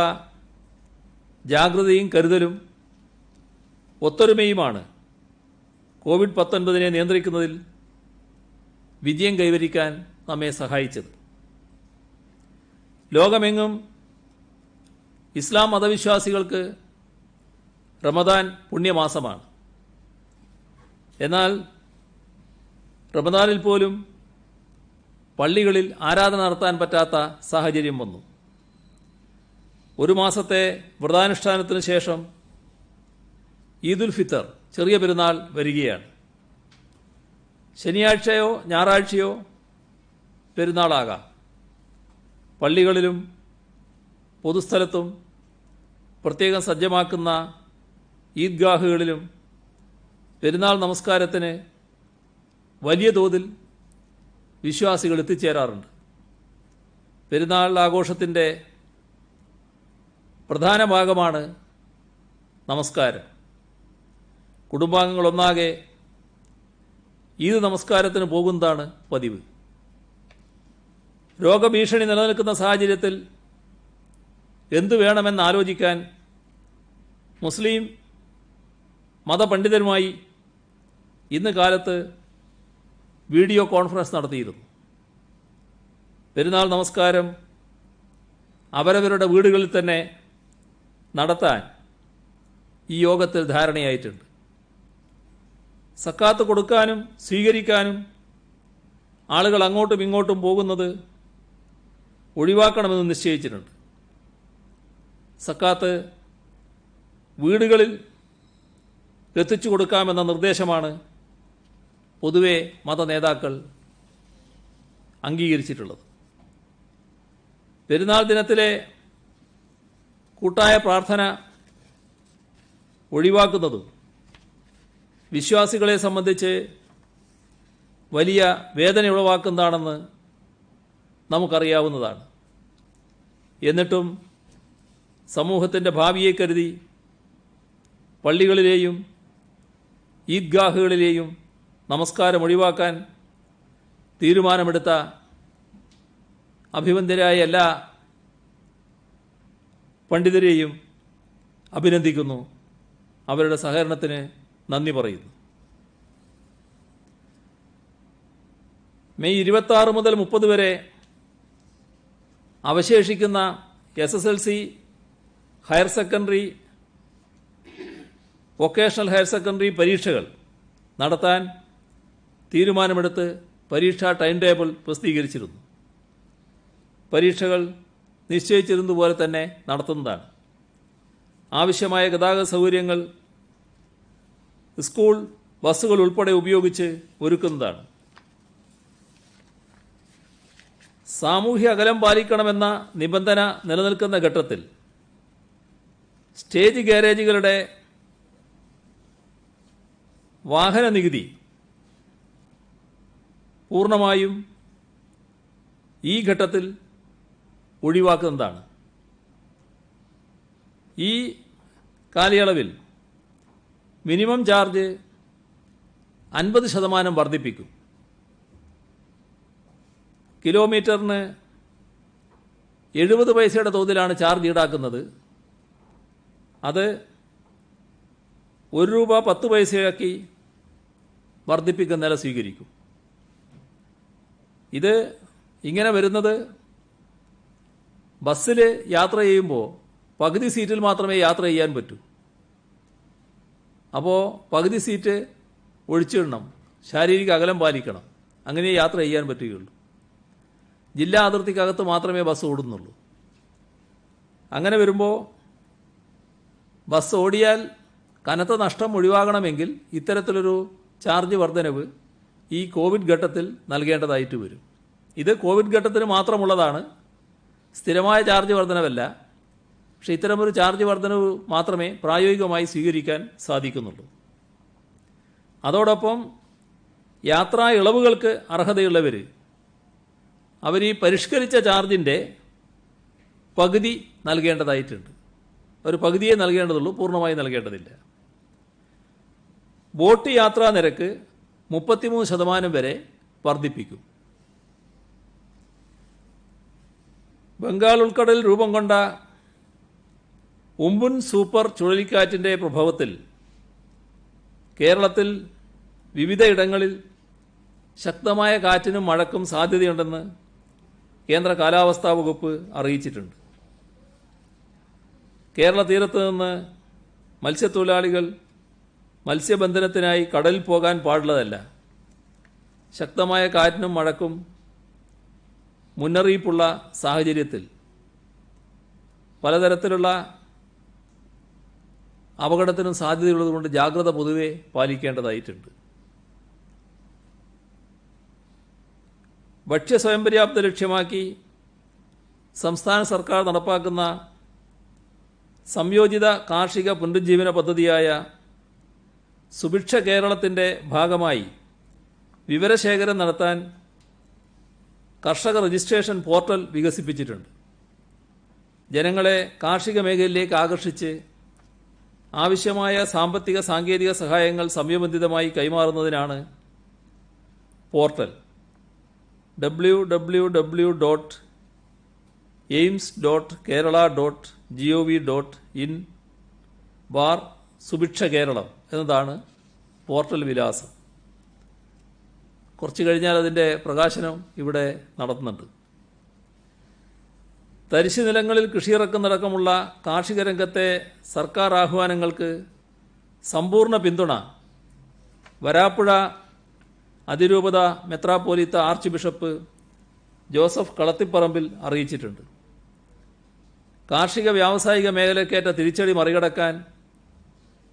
ജാഗ്രതയും കരുതലും ഒത്തൊരുമയുമാണ് കോവിഡ്-19 നിയന്ത്രിക്കുന്നതിൽ വിജയം കൈവരിക്കാൻ നമ്മെ സഹായിച്ചത്. ലോകമെങ്ങും ഇസ്ലാം മതവിശ്വാസികൾക്ക് റമദാൻ പുണ്യമാസമാണ്. എന്നാൽ റമദാനിൽ പോലും പള്ളികളിൽ ആരാധന നടത്താൻ പറ്റാത്ത സാഹചര്യം വന്നു. ഒരു മാസത്തെ വ്രതാനുഷ്ഠാനത്തിന് ശേഷം ഈദുൽ ഫിത്തർ, ചെറിയ പെരുന്നാൾ വരികയാണ്. ശനിയാഴ്ചയോ ഞായറാഴ്ചയോ പെരുന്നാളാകാം. പള്ളികളിലും പൊതുസ്ഥലത്തും പ്രത്യേകം സജ്ജമാക്കുന്ന ഈദ്ഗാഹുകളിലും പെരുന്നാൾ നമസ്കാരത്തിന് വലിയ തോതിൽ വിശ്വാസികൾ എത്തിച്ചേരാറുണ്ട്. പെരുന്നാൾ ആഘോഷത്തിൻ്റെ പ്രധാന ഭാഗമാണ് നമസ്കാരം. കുടുംബാംഗങ്ങളൊന്നാകെ ഈദ് നമസ്കാരത്തിന് പോകുന്നതാണ് പതിവ്. രോഗഭീഷണി നിലനിൽക്കുന്ന സാഹചര്യത്തിൽ എന്തു വേണമെന്ന് ആലോചിക്കാൻ മുസ്ലിം മതപണ്ഡിതരുമായി ഇന്ന് കാലത്ത് വീഡിയോ കോൺഫറൻസ് നടത്തിയിരുന്നു. പെരുന്നാൾ നമസ്കാരം അവരവരുടെ വീടുകളിൽ തന്നെ നടത്താൻ ഈ യോഗത്തിൽ ധാരണയായിട്ടുണ്ട്. സക്കാത്ത് കൊടുക്കാനും സ്വീകരിക്കാനും ആളുകൾ അങ്ങോട്ടും ഇങ്ങോട്ടും പോകുന്നത് ഒഴിവാക്കണമെന്ന് നിശ്ചയിച്ചിട്ടുണ്ട്. സക്കാത്ത് വീടുകളിൽ എത്തിച്ചു കൊടുക്കാമെന്ന നിർദ്ദേശമാണ് പൊതുവെ മതനേതാക്കൾ അംഗീകരിച്ചിട്ടുള്ളത്. പെരുന്നാൾ ദിനത്തിലെ കൂട്ടായ പ്രാർത്ഥന ഒഴിവാക്കുന്നതും വിശ്വാസികളെ സംബന്ധിച്ച് വലിയ വേദന ഉളവാക്കുന്നതാണെന്ന് നമുക്കറിയാവുന്നതാണ്. എന്നിട്ടും സമൂഹത്തിൻ്റെ ഭാവിയെ കരുതി പള്ളികളിലെയും ഈദ്ഗാഹുകളിലെയും നമസ്കാരം ഒഴിവാക്കാൻ തീരുമാനമെടുത്ത അഭിവന്ദ്യരായ എല്ലാ പണ്ഡിതരെയും അഭിനന്ദിക്കുന്നു. അവരുടെ സഹകരണത്തിന് നന്ദി പറയുന്നു. മെയ് 26 മുതൽ 30 വരെ അവശേഷിക്കുന്ന SSLC, higher secondary, vocational higher secondary പരീക്ഷകൾ നടത്താൻ തീരുമാനമെടുത്ത് പരീക്ഷാ ടൈം ടേബിൾ പ്രസിദ്ധീകരിച്ചിരുന്നു. പരീക്ഷകൾ നിശ്ചയിച്ചിരുന്നതുപോലെ തന്നെ നടത്തുന്നതാണ്. ആവശ്യമായ ഗതാഗത സൗകര്യങ്ങൾ സ്കൂൾ ബസ്സുകൾ ഉൾപ്പെടെ ഉപയോഗിച്ച് ഒരുക്കുന്നതാണ്. സാമൂഹ്യ അകലം പാലിക്കണമെന്ന നിബന്ധന നിലനിൽക്കുന്ന ഘട്ടത്തിൽ സ്റ്റേജ് ഗാരേജുകളുടെ വാഹന നികുതി പൂർണ്ണമായും ഈ ഘട്ടത്തിൽ ഒഴിവാക്കുന്നതാണ്. ഈ കാലയളവിൽ മിനിമം ചാർജ് 50% വർദ്ധിപ്പിക്കും. കിലോമീറ്ററിന് 70 പൈസയുടെ തോതിലാണ് ചാർജ് ഈടാക്കുന്നത്. അത് ₹1.10 വർദ്ധിപ്പിക്കുന്ന നില സ്വീകരിക്കും. ഇത് ഇങ്ങനെ വരുന്നത് ബസ്സിൽ യാത്ര ചെയ്യുമ്പോൾ പകുതി സീറ്റിൽ മാത്രമേ യാത്ര ചെയ്യാൻ പറ്റൂ. അപ്പോൾ പകുതി സീറ്റ് ഒഴിച്ചിടണം, ശാരീരിക അകലം പാലിക്കണം, അങ്ങനെ യാത്ര ചെയ്യാൻ പറ്റുകയുള്ളൂ. ജില്ലാ അതിർത്തിക്കകത്ത് മാത്രമേ ബസ് ഓടുന്നുള്ളൂ. അങ്ങനെ വരുമ്പോൾ ബസ് ഓടിയാൽ കനത്ത നഷ്ടം ഒഴിവാകണമെങ്കിൽ ഇത്തരത്തിലൊരു ചാർജ് വർധനവ് ഈ കോവിഡ് ഘട്ടത്തിൽ നൽകേണ്ടതായിട്ട് വരും. ഇത് കോവിഡ് ഘട്ടത്തിന് മാത്രമുള്ളതാണ്, സ്ഥിരമായ ചാർജ് വർധനവല്ല. പക്ഷേ ഇത്തരമൊരു ചാർജ് വർധനവ് മാത്രമേ പ്രായോഗികമായി സ്വീകരിക്കാൻ സാധിക്കുന്നുള്ളൂ. അതോടൊപ്പം യാത്രാ ഇളവുകൾക്ക് അർഹതയുള്ളവർ അവർ ഈ പരിഷ്കരിച്ച ചാർജിൻ്റെ പകുതി നൽകേണ്ടതായിട്ടുണ്ട്. ഒരു പകുതിയെ നൽകേണ്ടതുള്ളൂ, പൂർണ്ണമായി നൽകേണ്ടതില്ല. ബോട്ട് യാത്രാ നിരക്ക് 33% വരെ വർദ്ധിപ്പിക്കും. ബംഗാൾ ഉൾക്കടലിൽ രൂപം കൊണ്ട ഉംപുൻ സൂപ്പർ ചുഴലിക്കാറ്റിൻ്റെ പ്രഭാവത്തിൽ കേരളത്തിൽ വിവിധയിടങ്ങളിൽ ശക്തമായ കാറ്റിനും മഴയ്ക്കും സാധ്യതയുണ്ടെന്ന് കേന്ദ്ര കാലാവസ്ഥാ വകുപ്പ് അറിയിച്ചിട്ടുണ്ട്. കേരള തീരത്ത് നിന്ന് മത്സ്യത്തൊഴിലാളികൾ മത്സ്യബന്ധനത്തിനായി കടലിൽ പോകാൻ പാടുള്ളതല്ല. ശക്തമായ കാറ്റിനും മഴയ്ക്കും മുന്നറിയിപ്പുള്ള സാഹചര്യത്തിൽ പലതരത്തിലുള്ള അപകടത്തിനും സാധ്യതയുള്ളതുകൊണ്ട് ജാഗ്രത പൊതുവെ പാലിക്കേണ്ടതായിട്ടുണ്ട്. ഭക്ഷ്യ സ്വയം പര്യാപ്ത ലക്ഷ്യമാക്കി സംസ്ഥാന സർക്കാർ നടപ്പാക്കുന്ന സംയോജിത കാർഷിക പുനരുജ്ജീവന പദ്ധതിയായ സുഭിക്ഷ കേരളത്തിൻ്റെ ഭാഗമായി വിവരശേഖരം നടത്താൻ കർഷക രജിസ്ട്രേഷൻ പോർട്ടൽ വികസിപ്പിച്ചിട്ടുണ്ട്. ജനങ്ങളെ കാർഷിക മേഖലയിലേക്ക് ആകർഷിച്ച് ആവശ്യമായ സാമ്പത്തിക സാങ്കേതിക സഹായങ്ങൾ സമയബന്ധിതമായി കൈമാറുന്നതിനാണ് പോർട്ടൽ. www.aims.kerala.gov.in/സുഭിക്ഷ കേരളം എന്നതാണ് പോർട്ടൽ വിലാസം. കുറച്ച് കഴിഞ്ഞാൽ അതിൻ്റെ പ്രകാശനം ഇവിടെ നടത്തുന്നുണ്ട്. തരിശു നിലങ്ങളിൽ കൃഷിയിറക്കുന്നതടക്കമുള്ള കാർഷിക രംഗത്തെ സർക്കാർ ആഹ്വാനങ്ങൾക്ക് സമ്പൂർണ്ണ പിന്തുണ വരാപ്പുഴ അതിരൂപത മെത്രാപ്പോലീത്ത ആർച്ച് ബിഷപ്പ് ജോസഫ് കളത്തിപ്പറമ്പിൽ അറിയിച്ചിട്ടുണ്ട്. കാർഷിക വ്യാവസായിക മേഖലക്കേറ്റ തിരിച്ചടി മറികടക്കാൻ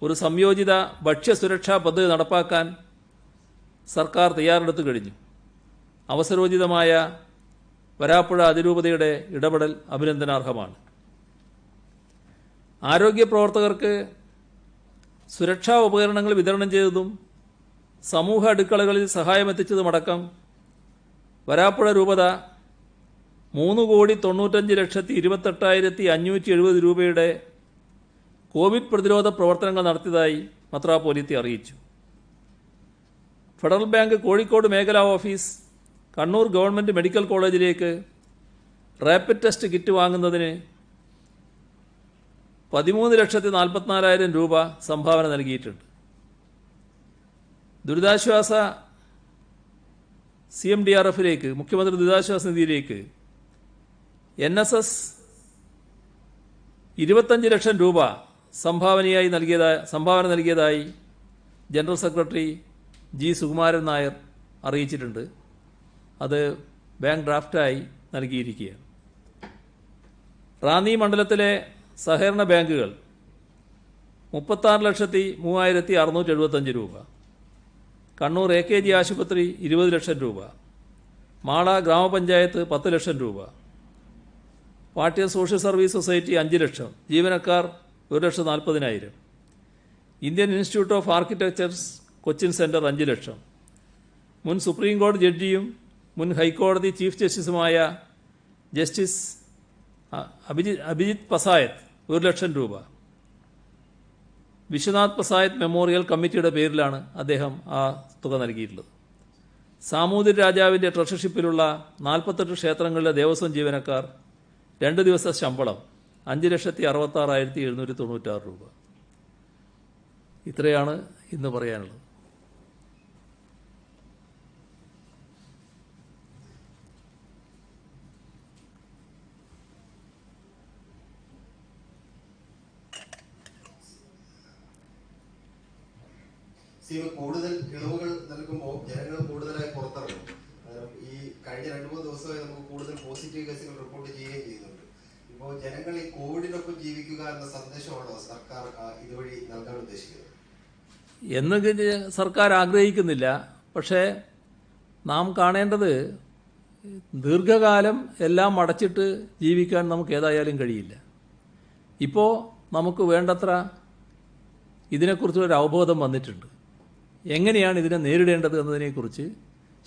ഒരു സംയോജിത ഭക്ഷ്യസുരക്ഷാ പദ്ധതി നടപ്പാക്കാൻ സർക്കാർ തയ്യാറെടുത്തു കഴിഞ്ഞു. അവസരോചിതമായ വരാപ്പുഴ അതിരൂപതയുടെ ഇടപെടൽ അഭിനന്ദനാർഹമാണ്. ആരോഗ്യ പ്രവർത്തകർക്ക് സുരക്ഷാ ഉപകരണങ്ങൾ വിതരണം ചെയ്തതും സമൂഹ അടുക്കളകളിൽ സഹായമെത്തിച്ചതുമടക്കം വരാപ്പുഴ രൂപത 3,95,28,570 രൂപയുടെ കോവിഡ് പ്രതിരോധ പ്രവർത്തനങ്ങൾ നടത്തിയതായി മെത്രാപ്പോലീത്ത അറിയിച്ചു. ഫെഡറൽ ബാങ്ക് കോഴിക്കോട് മേഖലാ ഓഫീസ് കണ്ണൂർ ഗവൺമെൻറ് മെഡിക്കൽ കോളേജിലേക്ക് റാപ്പിഡ് ടെസ്റ്റ് കിറ്റ് വാങ്ങുന്നതിന് 13,44,000 രൂപ സംഭാവന നൽകിയിട്ടുണ്ട്. ദുരിതാശ്വാസ CMDRFിലേക്ക് മുഖ്യമന്ത്രി ദുരിതാശ്വാസ നിധിയിലേക്ക് NSS 25 ലക്ഷം രൂപ സംഭാവന നൽകിയതായി general secretary G. Sukumaran Nair അറിയിച്ചിട്ടുണ്ട്. അത് ബാങ്ക് ഡ്രാഫ്റ്റായി നൽകിയിരിക്കുകയാണ്. റാന്നി മണ്ഡലത്തിലെ സഹകരണ ബാങ്കുകൾ 36,03,675 രൂപ, കണ്ണൂർ AKG ആശുപത്രി 20 ലക്ഷം രൂപ, മാള ഗ്രാമപഞ്ചായത്ത് 10 ലക്ഷം രൂപ, പാട്യം സോഷ്യൽ സർവീസ് സൊസൈറ്റി 5 ലക്ഷം, ജീവനക്കാർ 1,40,000, Indian institute of architectures Cochin centre 5 ലക്ഷം, മുൻ സുപ്രീം കോടതി ജഡ്ജിയും മുൻ ഹൈക്കോടതി ചീഫ് ജസ്റ്റിസുമായ ജസ്റ്റിസ് അഭിജിത്ത് പസായത്ത് 1 ലക്ഷം രൂപ. വിശ്വനാഥ് പസായത്ത് മെമ്മോറിയൽ കമ്മിറ്റിയുടെ പേരിലാണ് അദ്ദേഹം ആ തുക നൽകിയിട്ടുള്ളത്. സാമൂതിരി രാജാവിൻ്റെ ട്രഷർഷിപ്പിലുള്ള 48 ക്ഷേത്രങ്ങളിലെ ദേവസ്വം ജീവനക്കാർ 2 ദിവസത്തെ ശമ്പളം 5,66,796 രൂപ. ഇത്രയാണ് ഇന്ന് പറയാനുള്ളത്. കൂടുതൽ ഇളവുകൾ നൽകുമ്പോൾ ജനങ്ങൾ കൂടുതലായി പുറത്തിറങ്ങും. ഈ കഴിഞ്ഞ 2-3 ദിവസമായി നമുക്ക് കൂടുതൽ പോസിറ്റീവ് കേസുകൾ റിപ്പോർട്ട് ചെയ്യുകയും ചെയ്യുന്നുണ്ട്. ഇപ്പോൾ ജനങ്ങൾ ഈ കോവിഡിനൊപ്പം ജീവിക്കുക എന്ന സന്ദേശമാണോ സർക്കാർ ഇതുവഴി നൽകാൻ ഉദ്ദേശിക്കുന്നത്? എന്ന് സർക്കാർ ആഗ്രഹിക്കുന്നില്ല. പക്ഷേ നാം കാണേണ്ടത് ദീർഘകാലം എല്ലാം അടച്ചിട്ട് ജീവിക്കാൻ നമുക്ക് ഏതായാലും കഴിയില്ല. ഇപ്പോൾ നമുക്ക് വേണ്ടത്ര ഇതിനെക്കുറിച്ചൊരു അവബോധം വന്നിട്ടുണ്ട്. എങ്ങനെയാണ് ഇതിനെ നേരിടേണ്ടത് എന്നതിനെക്കുറിച്ച്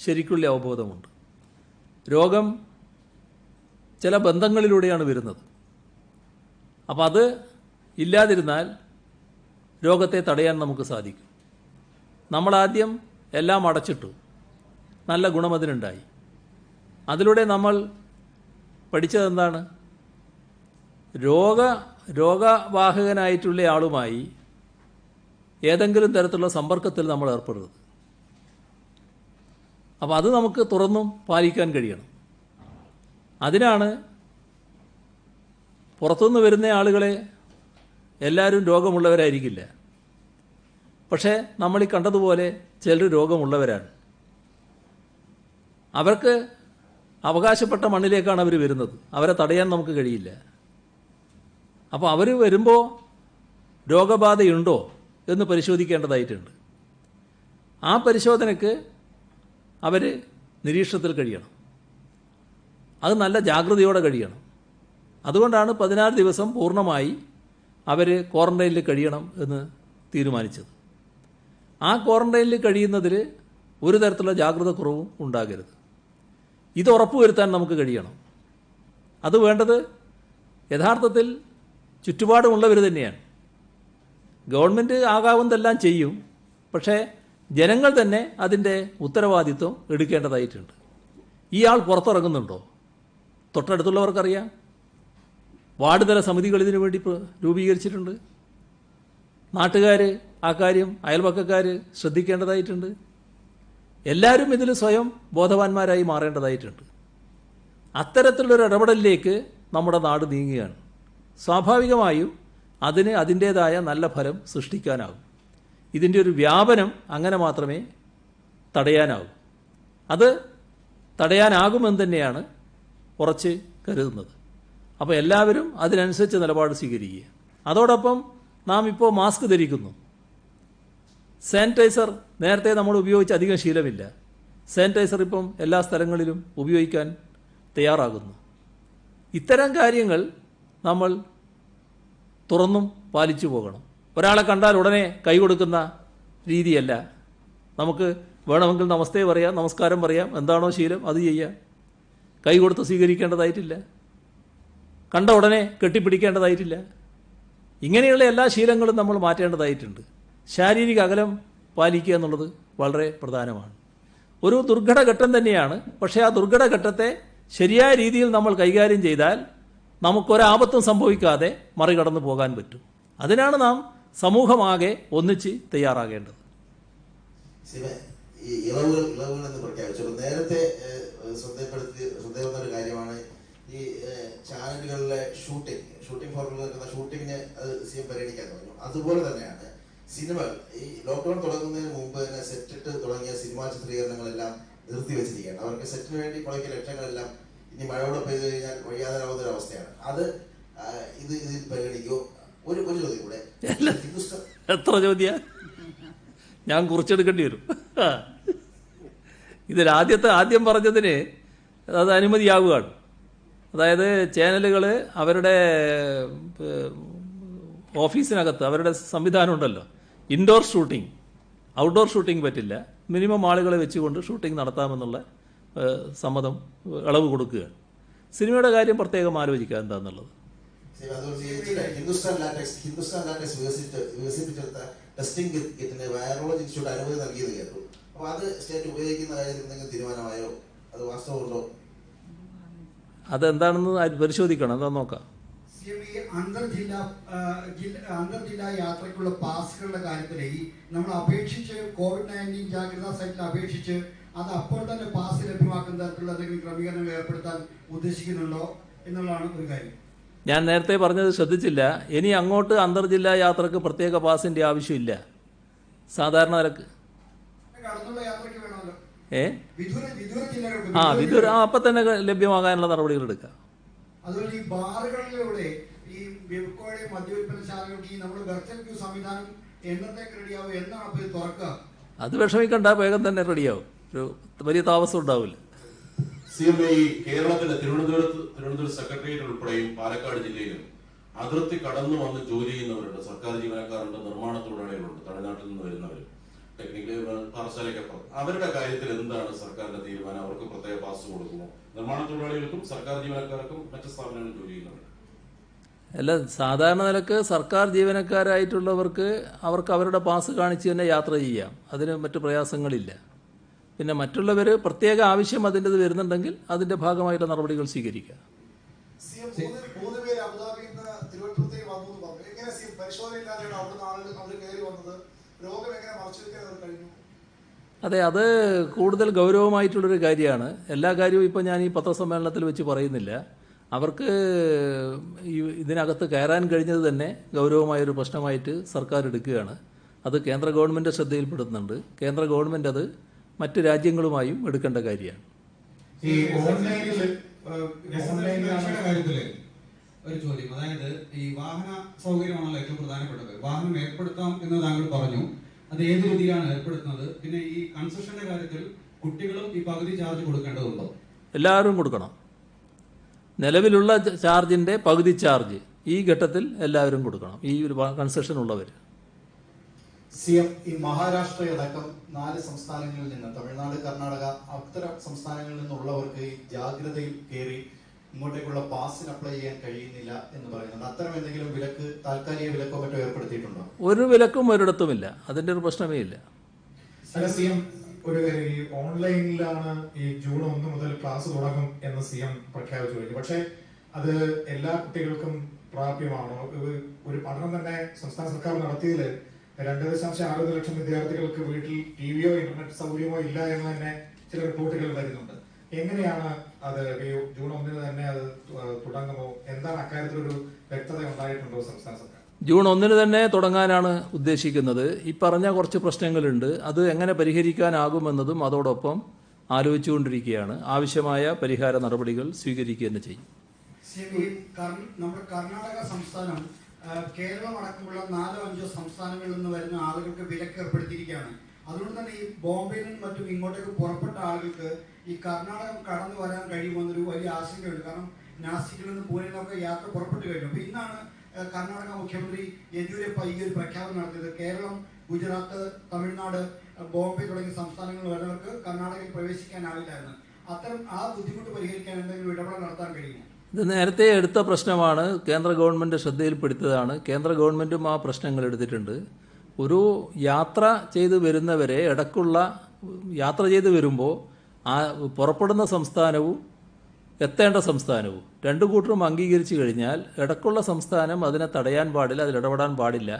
ശരിക്കുള്ള അവബോധമുണ്ട്. രോഗം ചില ബന്ധങ്ങളിലൂടെയാണ് വരുന്നത്. അപ്പം അത് ഇല്ലാതിരുന്നാൽ രോഗത്തെ തടയാൻ നമുക്ക് സാധിക്കും. നമ്മളാദ്യം എല്ലാം അടച്ചിട്ടു, നല്ല ഗുണമതിനുണ്ടായി. അതിലൂടെ നമ്മൾ പഠിച്ചതെന്താണ്? രോഗവാഹകനായിട്ടുള്ള ആളുമായി ഏതെങ്കിലും തരത്തിലുള്ള സമ്പർക്കത്തിൽ നമ്മൾ ഏർപ്പെടരുത്. അപ്പോൾ അത് നമുക്ക് തുറന്നും പാലിക്കാൻ കഴിയണം. അതിനാണ് പുറത്തുനിന്ന് വരുന്ന ആളുകളെ എല്ലാവരും രോഗമുള്ളവരായിരിക്കില്ല. പക്ഷേ നമ്മൾ ഈ കണ്ടതുപോലെ ചിലർ രോഗമുള്ളവരാണ്. അവർക്ക് അവകാശപ്പെട്ട മണ്ണിലേക്കാണ് അവർ വരുന്നത്. അവരെ തടയാൻ നമുക്ക് കഴിയില്ല. അപ്പോൾ അവർ വരുമ്പോൾ രോഗബാധയുണ്ടോ എന്ന് പരിശോധിക്കേണ്ടതായിട്ടുണ്ട്. ആ പരിശോധനയ്ക്ക് അവർ നിരീക്ഷണത്തിൽ കഴിയണം. അത് നല്ല ജാഗ്രതയോടെ കഴിയണം. അതുകൊണ്ടാണ് 16 ദിവസം പൂർണ്ണമായി അവർ ക്വാറന്റൈനിൽ കഴിയണം എന്ന് തീരുമാനിച്ചത്. ആ ക്വാറന്റൈനിൽ കഴിയുന്നതിൽ ഒരു തരത്തിലുള്ള ജാഗ്രത കുറവും ഉണ്ടാകരുത്. ഇത് ഉറപ്പുവരുത്താൻ നമുക്ക് കഴിയണം. അത് വേണ്ടത് യഥാർത്ഥത്തിൽ ചുറ്റുപാടുമുള്ളവർ തന്നെയാണ്. ഗവൺമെൻറ് ആകാവുന്നതെല്ലാം ചെയ്യും. പക്ഷേ ജനങ്ങൾ തന്നെ അതിൻ്റെ ഉത്തരവാദിത്വം എടുക്കേണ്ടതായിട്ടുണ്ട്. ഈ ആൾ പുറത്തിറങ്ങുന്നുണ്ടോ? തൊട്ടടുത്തുള്ളവർക്കറിയാം. വാർഡ് തല സമിതികൾ ഇതിനു വേണ്ടി രൂപീകരിച്ചിട്ടുണ്ട്. നാട്ടുകാർ ആ കാര്യം, അയൽപക്കക്കാർ ശ്രദ്ധിക്കേണ്ടതായിട്ടുണ്ട്. എല്ലാവരും ഇതിൽ സ്വയം ബോധവാന്മാരായി മാറേണ്ടതായിട്ടുണ്ട്. അത്തരത്തിലുള്ളൊരു ഇടപെടലിലേക്ക് നമ്മുടെ നാട് നീങ്ങുകയാണ്. സ്വാഭാവികമായും അതിന് അതിൻ്റേതായ നല്ല ഫലം സൃഷ്ടിക്കാനാകും. ഇതിൻ്റെ ഒരു വ്യാപനം അങ്ങനെ മാത്രമേ തടയാനാകൂ. അത് തടയാനാകുമെന്ന് തന്നെയാണ് ഉറച്ച് കരുതുന്നത്. അപ്പോൾ എല്ലാവരും അതിനനുസരിച്ച് നിലപാട് സ്വീകരിക്കുക. അതോടൊപ്പം നാം ഇപ്പോൾ മാസ്ക് ധരിക്കുന്നു. സാനിറ്റൈസർ നേരത്തെ നമ്മൾ ഉപയോഗിച്ച് അധികം ശീലമില്ല. സാനിറ്റൈസർ ഇപ്പം എല്ലാ സ്ഥലങ്ങളിലും ഉപയോഗിക്കാൻ തയ്യാറാകുന്നു. ഇത്തരം കാര്യങ്ങൾ നമ്മൾ തുറന്നും പാലിച്ചു പോകണം. ഒരാളെ കണ്ടാൽ ഉടനെ കൈ കൊടുക്കുന്ന രീതിയല്ല. നമുക്ക് വേണമെങ്കിൽ നമസ്തേ പറയാം, നമസ്കാരം പറയാം, എന്താണോ ശീലം അത് ചെയ്യാം. കൈ കൊടുത്ത് സ്വീകരിക്കേണ്ടതായിട്ടില്ല. കണ്ട ഉടനെ കെട്ടിപ്പിടിക്കേണ്ടതായിട്ടില്ല. ഇങ്ങനെയുള്ള എല്ലാ ശീലങ്ങളും നമ്മൾ മാറ്റേണ്ടതായിട്ടുണ്ട്. ശാരീരിക അകലം പാലിക്കുക എന്നുള്ളത് വളരെ പ്രധാനമാണ്. ഒരു ദുർഘടഘട്ടം തന്നെയാണ്. പക്ഷേ ആ ദുർഘടഘട്ടത്തെ ശരിയായ രീതിയിൽ നമ്മൾ കൈകാര്യം ചെയ്താൽ നമുക്കൊരാപത്തും സംഭവിക്കാതെ മറികടന്നു പോകാൻ പറ്റും. അതിനാണ് നാം സമൂഹമാകെ ഒന്നിച്ച് തയ്യാറാകേണ്ടത്. ഈ ഇളവുകൾ എന്ന് പ്രഖ്യാപിച്ചപ്പോൾ നേരത്തെ ശ്രദ്ധയപ്പെടുന്ന ഒരു കാര്യമാണ് ഈ ചാനലുകളിലെ ഷൂട്ടിംഗ് ഫോർമുല നടക്കുന്ന ഷൂട്ടിങ്ങിന് അത് CM പരിഗണിക്കാൻ പറഞ്ഞു. അതുപോലെ തന്നെയാണ് സിനിമകൾ. ഈ ലോക്ക്ഡൌൺ തുടങ്ങുന്നതിന് മുമ്പ് തന്നെ സെറ്റിട്ട് തുടങ്ങിയ സിനിമാ ചിത്രീകരണങ്ങളെല്ലാം നിർത്തിവെച്ചിരിക്കുകയാണ്. അവർക്ക് സെറ്റിന് വേണ്ടി മുടക്കിയ ലക്ഷങ്ങളെല്ലാം ഇനി മഴയോടെ പെയ്തു കഴിഞ്ഞാൽ വഴിയാതാവുന്ന ഒരു അവസ്ഥയാണ്. അത് ഇതിൽ പരിഗണിക്കുമോ? ഒരു ചോദ്യം കൂടെ. എത്ര ചോദ്യ ഞാൻ കുറിച്ചെടുക്കേണ്ടി വരും. ഇതിൽ ആദ്യം പറഞ്ഞതിന് അത് അനുമതിയാവുകയാണ്. അതായത് ചാനലുകൾ അവരുടെ ഓഫീസിനകത്ത് അവരുടെ സംവിധാനം ഉണ്ടല്ലോ, ഇൻഡോർ ഷൂട്ടിംഗ്, ഔട്ട്ഡോർ ഷൂട്ടിംഗ് പറ്റില്ല, മിനിമം ആളുകളെ വെച്ചുകൊണ്ട് ഷൂട്ടിംഗ് നടത്താമെന്നുള്ള സമ്മതം ഇളവ് കൊടുക്കുകയാണ്. സിനിമയുടെ കാര്യം പ്രത്യേകം ആലോചിക്കുക എന്താണെന്നുള്ളത്. ഹിന്ദുസ്ഥാൻ ലാറ്റക്സ് വികസിപ്പിച്ചെടുത്ത ടെസ്റ്റിംഗ് കിറ്റിന് വൈറോളജി ഇൻസ്റ്റിറ്റ്യൂട്ട് അനുമതി നൽകിയത് കേട്ടു. അപ്പോൾ അത് സ്റ്റേറ്റ് ഉപയോഗിക്കുന്ന കാര്യത്തിൽ എന്തെങ്കിലും തീരുമാനമായോ? അത് വാസ്തവമുണ്ടോ? അതെന്താണെന്ന് പരിശോധിക്കണം. എന്താ നോക്കാം. അന്തർജില്ലാ യാത്രയ്ക്കുള്ള പാസുകളുടെ കാര്യത്തിൽ നമ്മൾ അപേക്ഷിച്ച് COVID-19 ജാഗ്രതാ സൈറ്റിൽ അപേക്ഷിച്ച് അത് അപ്പോൾ തന്നെ പാസ് ലഭ്യമാക്കുന്ന തരത്തിലുള്ള എന്തെങ്കിലും ക്രമീകരണങ്ങൾ ഏർപ്പെടുത്താൻ ഉദ്ദേശിക്കുന്നുണ്ടോ എന്നുള്ളതാണ് ഒരു കാര്യം. ഞാൻ നേരത്തെ പറഞ്ഞത് ശ്രദ്ധിച്ചില്ല. ഇനി അങ്ങോട്ട് അന്തർജില്ലാ യാത്രക്ക് പ്രത്യേക പാസിൻ്റെ ആവശ്യമില്ല. സാധാരണ നിരക്ക്. കടന്നുള്ള യാത്രയ്ക്ക് വേണമല്ലോ. വിദൂര ജില്ലകൾക്ക് വിദൂര അപ്പം തന്നെ ലഭ്യമാകാനുള്ള നടപടികൾ എടുക്കാം. അതുപോലെ ഈ ബാറുകളിലൂടെ ഈ കോഴി മദ്യവിൽപ്പനശാലകൾക്ക് ഈ നമ്മുടെ വെർച്വൽ ക്യൂ സംവിധാനം എന്നത്തേക്ക് റെഡിയാവും, എന്നാണ് അപ്പോൾ ഇത് തുറക്കുക? അത് വിഷമിക്കണ്ട, വേഗം തന്നെ റെഡിയാവും. ഒരു വലിയ താമസം ഉണ്ടാവില്ല. CMA കേരളത്തിലെ തിരുവനന്തപുരം സെക്രട്ടേറിയറ്റ് ഉൾപ്പെടെയും പാലക്കാട് ജില്ലയിലും അതിർത്തി കടന്നു വന്ന് ജോലി ചെയ്യുന്നവരുണ്ട്, സർക്കാർ ജീവനക്കാരുണ്ട്, നിർമ്മാണ തൊഴിലാളികളുണ്ട്, തമിഴ്നാട്ടിൽ നിന്ന് വരുന്നവർ, ടെക്നിക്കലി പാറശാലയ്ക്കപ്പുറം. അവരുടെ കാര്യത്തിൽ എന്താണ് സർക്കാരിന്റെ തീരുമാനം? അവർക്ക് പ്രത്യേക പാസ് കൊടുക്കുമോ? നിർമ്മാണ തൊഴിലാളികൾക്കും സർക്കാർ ജീവനക്കാർക്കും മറ്റു സ്ഥാപനങ്ങളിൽ ജോലി ചെയ്യുന്നവർ അല്ല, സാധാരണ നിലക്ക് സർക്കാർ ജീവനക്കാരായിട്ടുള്ളവർക്ക് അവർക്ക് അവരുടെ പാസ് കാണിച്ച് തന്നെ യാത്ര ചെയ്യാം. അതിന് മറ്റു പ്രയാസങ്ങളില്ല. പിന്നെ മറ്റുള്ളവർ പ്രത്യേക ആവശ്യം അതിൻ്റെത് വരുന്നുണ്ടെങ്കിൽ അതിൻ്റെ ഭാഗമായിട്ടുള്ള നടപടികൾ സ്വീകരിക്കാം. അതെ, അത് കൂടുതൽ ഗൗരവമായിട്ടുള്ളൊരു കാര്യമാണ്. എല്ലാ കാര്യവും ഇപ്പോൾ ഞാൻ ഈ പത്രസമ്മേളനത്തിൽ വെച്ച് പറയുന്നില്ല. അവർക്ക് ഇതിനകത്ത് കയറാൻ കഴിഞ്ഞത് തന്നെ ഗൗരവമായൊരു പ്രശ്നമായിട്ട് സർക്കാർ എടുക്കുകയാണ്. അത് കേന്ദ്ര ഗവൺമെൻറ് ശ്രദ്ധയിൽപ്പെടുത്തുന്നുണ്ട്. കേന്ദ്ര ഗവൺമെൻറ് അത് മറ്റ് രാജ്യങ്ങളുമായും എടുക്കേണ്ട കാര്യമാണ്. ഈ ഓൺലൈനിലെ കാര്യത്തില് ഒരു ചോദ്യം, അതായത് ഈ വാഹന സൗകര്യമാണല്ലോ ഏറ്റവും പ്രധാനപ്പെട്ടത്. വാഹനം ഏർപ്പെടുത്താം എന്ന് താങ്കൾ പറഞ്ഞു. അത് ഏത് രീതിയിലാണ് ഏർപ്പെടുത്തുന്നത്? പിന്നെ ഈ കൺസെഷന്റെ കാര്യത്തിൽ കുട്ടികളും ഈ പകുതി ചാർജ് കൊടുക്കേണ്ടതുണ്ടോ? എല്ലാവരും കൊടുക്കണം. നിലവിലുള്ള ചാർജിൻ്റെ പകുതി ചാർജ് ഈ ഘട്ടത്തിൽ എല്ലാവരും കൊടുക്കണം, ഈ ഒരു കൺസെഷൻ ഉള്ളവർ. CM ഈ മഹാരാഷ്ട്രയടക്കം 4 സംസ്ഥാനങ്ങളിൽ നിന്ന്, തമിഴ്നാട്, കർണാടക, അത്തരം സംസ്ഥാനങ്ങളിൽ നിന്നുള്ളവർക്ക് ഈ ജാഗ്രതയിൽ കയറി ഇങ്ങോട്ടേക്കുള്ള പാസിന് അപ്ലൈ ചെയ്യാൻ കഴിയുന്നില്ല എന്ന് പറയുന്നുണ്ട്. അത്തരം എന്തെങ്കിലും വിലക്ക്, താൽക്കാലിക വിലക്കോ മറ്റോ ഏർപ്പെടുത്തിയിട്ടുണ്ടോ? ഒരു വിലക്കും ഒരിടത്തുമില്ല, അതിൻ്റെ ഒരു പ്രശ്നമേ ഇല്ല. CM ഒരു കാര്യം, ഈ ഓൺലൈനിലാണ് ഈ ജൂൺ 1 മുതൽ ക്ലാസ് തുടങ്ങും എന്ന് CM പ്രഖ്യാപിച്ചു കഴിഞ്ഞു. പക്ഷേ അത് എല്ലാ കുട്ടികൾക്കും പ്രാപ്യമാണോ? ഒരു പഠനം തന്നെ സംസ്ഥാന സർക്കാർ നടത്തിയതിൽ 2.6 ലക്ഷം വിദ്യാർത്ഥികൾക്ക് വീട്ടിൽ ടിവിയോ ഇന്റർനെറ്റ് സൗകര്യമോ ഇല്ല എന്ന് തന്നെ ചില റിപ്പോർട്ടുകൾ വരുന്നുണ്ട്. എങ്ങനെയാണ് അത് ജൂൺ 1 തന്നെ അത് തുടങ്ങുമോ? എന്താണ് അക്കാര്യത്തിലൊരു വ്യക്തത ഉണ്ടായിട്ടുണ്ടോ സംസ്ഥാന സർക്കാർ? ജൂൺ 1 തന്നെ തുടങ്ങാനാണ് ഉദ്ദേശിക്കുന്നത്. ഈ പറഞ്ഞ കുറച്ച് പ്രശ്നങ്ങളുണ്ട്, അത് എങ്ങനെ പരിഹരിക്കാനാകുമെന്നതും അതോടൊപ്പം ആലോചിച്ചുകൊണ്ടിരിക്കുകയാണ്. ആവശ്യമായ പരിഹാര നടപടികൾ സ്വീകരിക്കുക തന്നെ ചെയ്യും. നമ്മുടെ കർണാടക സംസ്ഥാനം കേരളം അടക്കമുള്ള 4-5 സംസ്ഥാനങ്ങളിൽ നിന്ന് വരുന്ന ആളുകൾക്ക് വിലക്ക് ഏർപ്പെടുത്തിയിരിക്കുകയാണ്. അതുകൊണ്ട് തന്നെ ഈ ബോംബെയിൽ നിന്നും മറ്റും ഇങ്ങോട്ടേക്ക് പുറപ്പെട്ട ആളുകൾക്ക് ഈ കർണാടകം കടന്നു വരാൻ കഴിയുമെന്നൊരു വലിയ ആശങ്കയുണ്ട്. കാരണം നാസിക്കിൽ നിന്ന് പൂനെയിലൊക്കെ യാത്ര പുറപ്പെട്ടു കഴിഞ്ഞു. അപ്പോൾ ഇന്നാണ് കർണാടക മുഖ്യമന്ത്രി യെദ്യൂരപ്പ ഈ ഒരു പ്രഖ്യാപനം നടത്തിയത്. കേരളം, ഗുജറാത്ത്, തമിഴ്നാട്, ബോംബെ തുടങ്ങിയ സംസ്ഥാനങ്ങളിൽ വരുന്നവർക്ക് കർണാടകയിൽ പ്രവേശിക്കാനാവില്ലായിരുന്നു. അത്തരം ആ ബുദ്ധിമുട്ട് പരിഹരിക്കാൻ എന്തെങ്കിലും ഇടപെടൽ നടത്താൻ കഴിയുമോ? ഇത് നേരത്തെ എടുത്ത പ്രശ്നമാണ്, കേന്ദ്ര ഗവൺമെൻറ് ശ്രദ്ധയിൽപ്പെടുത്തിയതാണ്. കേന്ദ്ര ഗവൺമെൻറ്റും ആ പ്രശ്നങ്ങൾ എടുത്തിട്ടുണ്ട്. ഒരു യാത്ര ചെയ്ത് വരുന്നവരെ യാത്ര ചെയ്ത് വരുമ്പോൾ ആ പുറപ്പെടുന്ന സംസ്ഥാനവും എത്തേണ്ട സംസ്ഥാനവും രണ്ടു കൂട്ടരും അംഗീകരിച്ചു കഴിഞ്ഞാൽ ഇടക്കുള്ള സംസ്ഥാനം അതിനെ തടയാൻ പാടില്ല, അതിൽ ഇടപെടാൻ പാടില്ല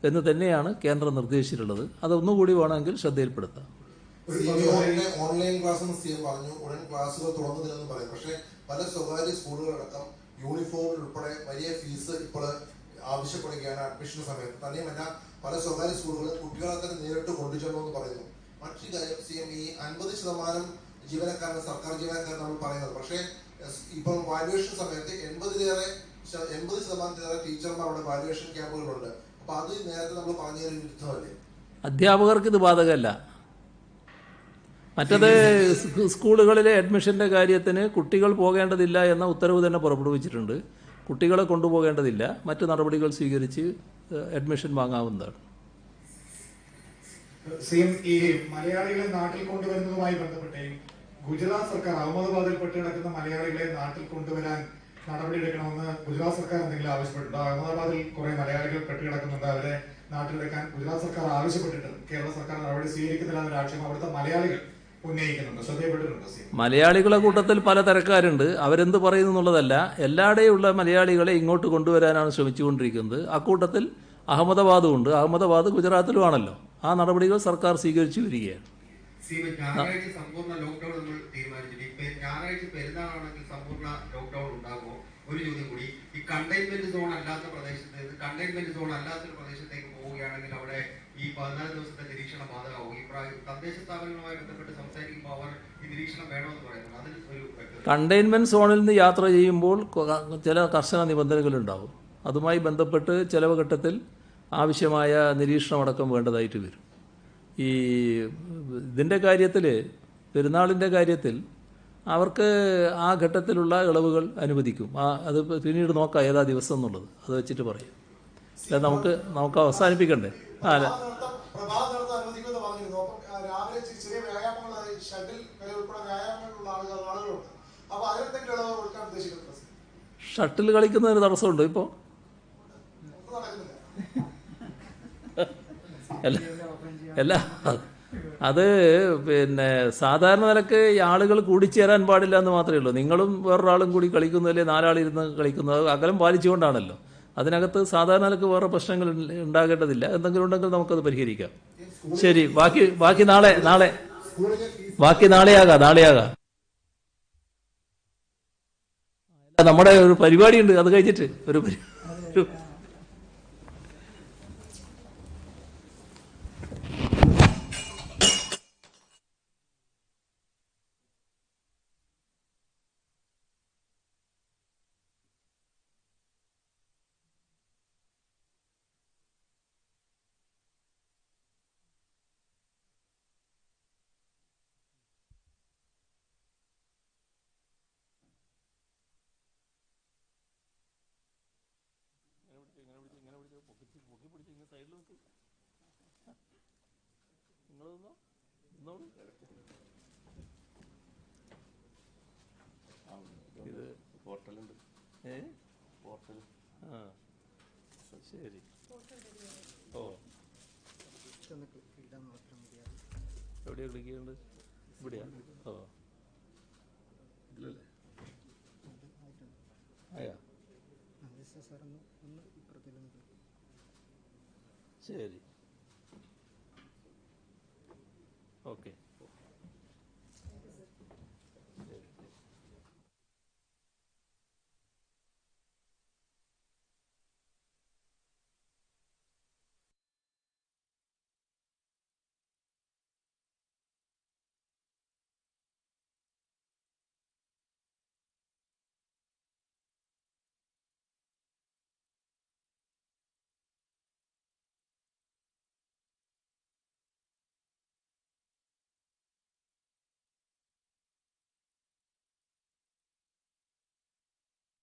എന്ന് തന്നെയാണ് കേന്ദ്രം നിർദ്ദേശിച്ചിട്ടുള്ളത്. അതൊന്നുകൂടി വേണമെങ്കിൽ ശ്രദ്ധയിൽപ്പെടുത്താം. ഓൺലൈൻ ക്ലാസ് പറഞ്ഞു, ഉടൻ ക്ലാസ്സുകൾ തുറന്നതില്ലെന്ന് പറയും. പക്ഷേ പല സ്വകാര്യ സ്കൂളുകളടക്കം യൂണിഫോമിൽ ഉൾപ്പെടെ വലിയ ഫീസ് ഇപ്പോൾ ആവശ്യപ്പെടുകയാണ് അഡ്മിഷൻ സമയത്ത്. തന്നെയുമല്ല, പല സ്വകാര്യ സ്കൂളുകൾ കുട്ടികളെ തന്നെ നേരിട്ട് കൊണ്ടുചെല്ലണമെന്ന് പറയുന്നു. മറ്റൊരു കാര്യം, CM ഈ 50% ജീവനക്കാരാണ് സർക്കാർ ജീവനക്കാർ നമ്മൾ പറയുന്നത്. പക്ഷേ ഇപ്പം വാല്യുവേഷൻ സമയത്ത് 80% ടീച്ചർമാർ അവിടെ വാല്യുവേഷൻ ക്യാമ്പുകളുണ്ട്. അപ്പൊ അത് നേരത്തെ നമ്മൾ പറഞ്ഞ ഒരു വിരുദ്ധമല്ലേ? അധ്യാപകർക്ക് ഇത് ബാധകമല്ല. മറ്റത് സ്കൂളുകളിലെ അഡ്മിഷന്റെ കാര്യത്തിന് കുട്ടികൾ പോകേണ്ടതില്ല എന്ന ഉത്തരവ് തന്നെ പുറപ്പെടുവിച്ചിട്ടുണ്ട്. കുട്ടികളെ കൊണ്ടുപോകേണ്ടതില്ല, മറ്റു നടപടികൾ സ്വീകരിച്ച് അഡ്മിഷൻ വാങ്ങാവുന്നതാണ്. CM ഈ മലയാളികളെ നാട്ടിൽ കൊണ്ടുവരുന്നതുമായി ബന്ധപ്പെട്ട് ഗുജറാത്ത് സർക്കാർ അഹമ്മദാബാദിൽ പെട്ടുകിടക്കുന്ന മലയാളികളെ നാട്ടിൽ കൊണ്ടുവരാൻ നടപടിയെടുക്കണമെന്ന് ഗുജറാത്ത് സർക്കാർ എന്തെങ്കിലും ആവശ്യപ്പെട്ടിട്ടുണ്ടോ? അഹമ്മദാബാദിൽ കുറെ മലയാളികൾ പെട്ടുകിടക്കുന്നുണ്ട്, അവരെ നാട്ടിലെടുക്കാൻ ഗുജറാത്ത് സർക്കാർ ആവശ്യപ്പെട്ടിട്ടുണ്ട്. കേരള സർക്കാർ നടപടി സ്വീകരിക്കുന്നില്ല എന്നൊരു ആക്ഷേപം അവിടുത്തെ മലയാളികൾ ഉന്നയിക്കുന്നുണ്ട്. ശ്രദ്ധയപ്പെട്ടിട്ടുണ്ടോ? മലയാളികളെ കൂട്ടത്തിൽ പല തരക്കാരുണ്ട്. അവരെന്ത് പറയുന്നു എന്നുള്ളതല്ല, എല്ലായിടെയുള്ള മലയാളികളെ ഇങ്ങോട്ട് കൊണ്ടുവരാനാണ് ശ്രമിച്ചുകൊണ്ടിരിക്കുന്നത്. അക്കൂട്ടത്തിൽ അഹമ്മദാബാദും ഉണ്ട്. അഹമ്മദാബാദ് ഗുജറാത്തിലുമാണല്ലോ. ആ നടപടികൾ സർക്കാർ സ്വീകരിച്ചു വരികയാണ്. ഞായറാഴ്ച സമ്പൂർണ്ണ ലോക്ക്ഡൌൺ നമ്മൾ തീരുമാനിച്ചിട്ട് ഞായറാഴ്ച പെരുന്നാളാണെങ്കിൽ സമ്പൂർണ്ണ ലോക്ക്ഡൌൺ ഉണ്ടാകുമോ? ഒരു ചോദ്യം കൂടി, ഈ കണ്ടെയ്ൻമെന്റ് സോൺ അല്ലാത്ത പ്രദേശത്ത് കണ്ടെയ്ൻമെന്റ് സോൺ അല്ലാത്തൊരു പ്രദേശത്തേക്ക് പോവുകയാണെങ്കിൽ അവിടെ ഈ 14 ദിവസത്തെ നിരീക്ഷണം ബാധകമാവും. ഈ തദ്ദേശ സ്ഥാപനങ്ങളുമായി ബന്ധപ്പെട്ട് സംസാരിക്കുമ്പോൾ അവർ ഈ നിരീക്ഷണം വേണമെന്ന് പറയുന്നത് അതിൽ ഒരു വ്യക്തത. കണ്ടെയ്ൻമെന്റ് സോണിൽ നിന്ന് യാത്ര ചെയ്യുമ്പോൾ ചില കർശന നിബന്ധനകളുണ്ടാവും. അതുമായി ബന്ധപ്പെട്ട് ചില ഘട്ടത്തിൽ ആവശ്യമായ നിരീക്ഷണമടക്കം വേണ്ടതായിട്ട് വരും. ഈ ഇതിൻ്റെ കാര്യത്തിൽ, പെരുന്നാളിൻ്റെ കാര്യത്തിൽ അവർക്ക് ആ ഘട്ടത്തിലുള്ള ഇളവുകൾ അനുവദിക്കും. അത് പിന്നീട് നോക്കാം ഏതാ ദിവസം എന്നുള്ളത്, അത് വെച്ചിട്ട് പറയും. അല്ല, നമുക്ക് അവസാനിപ്പിക്കണ്ടേ? ഷട്ടിൽ കളിക്കുന്നതിന് തടസ്സമുണ്ടോ ഇപ്പോൾ? അല്ല, അത് പിന്നെ സാധാരണ നിലക്ക് ആളുകൾ കൂടിച്ചേരാൻ പാടില്ല എന്ന് മാത്രമേ ഉള്ളൂ. നിങ്ങളും വേറൊരാളും കൂടി കളിക്കുന്നതല്ലേ, 4 ആളിരുന്ന് കളിക്കുന്നത്, അകലം പാലിച്ചുകൊണ്ടാണല്ലോ. അതിനകത്ത് സാധാരണ നിലക്ക് വേറെ പ്രശ്നങ്ങൾ ഉണ്ടാകേണ്ടതില്ല. എന്തെങ്കിലും ഉണ്ടെങ്കിൽ നമുക്കത് പരിഹരിക്കാം. ശരി, ബാക്കി നാളെയാകാം. നമ്മുടെ ഒരു പരിപാടിയുണ്ട്, അത് കഴിഞ്ഞിട്ട് ഒരു ഇത് പോർട്ടലുണ്ട്. പോർട്ടൽ. ശരി. ഓ, എവിടെയാ ക്ലിക്ക് ചെയ്യേണ്ടത്? ഇവിടെയാ? ഓ, ഇല്ലല്ലേ? ആയാ? ശരി.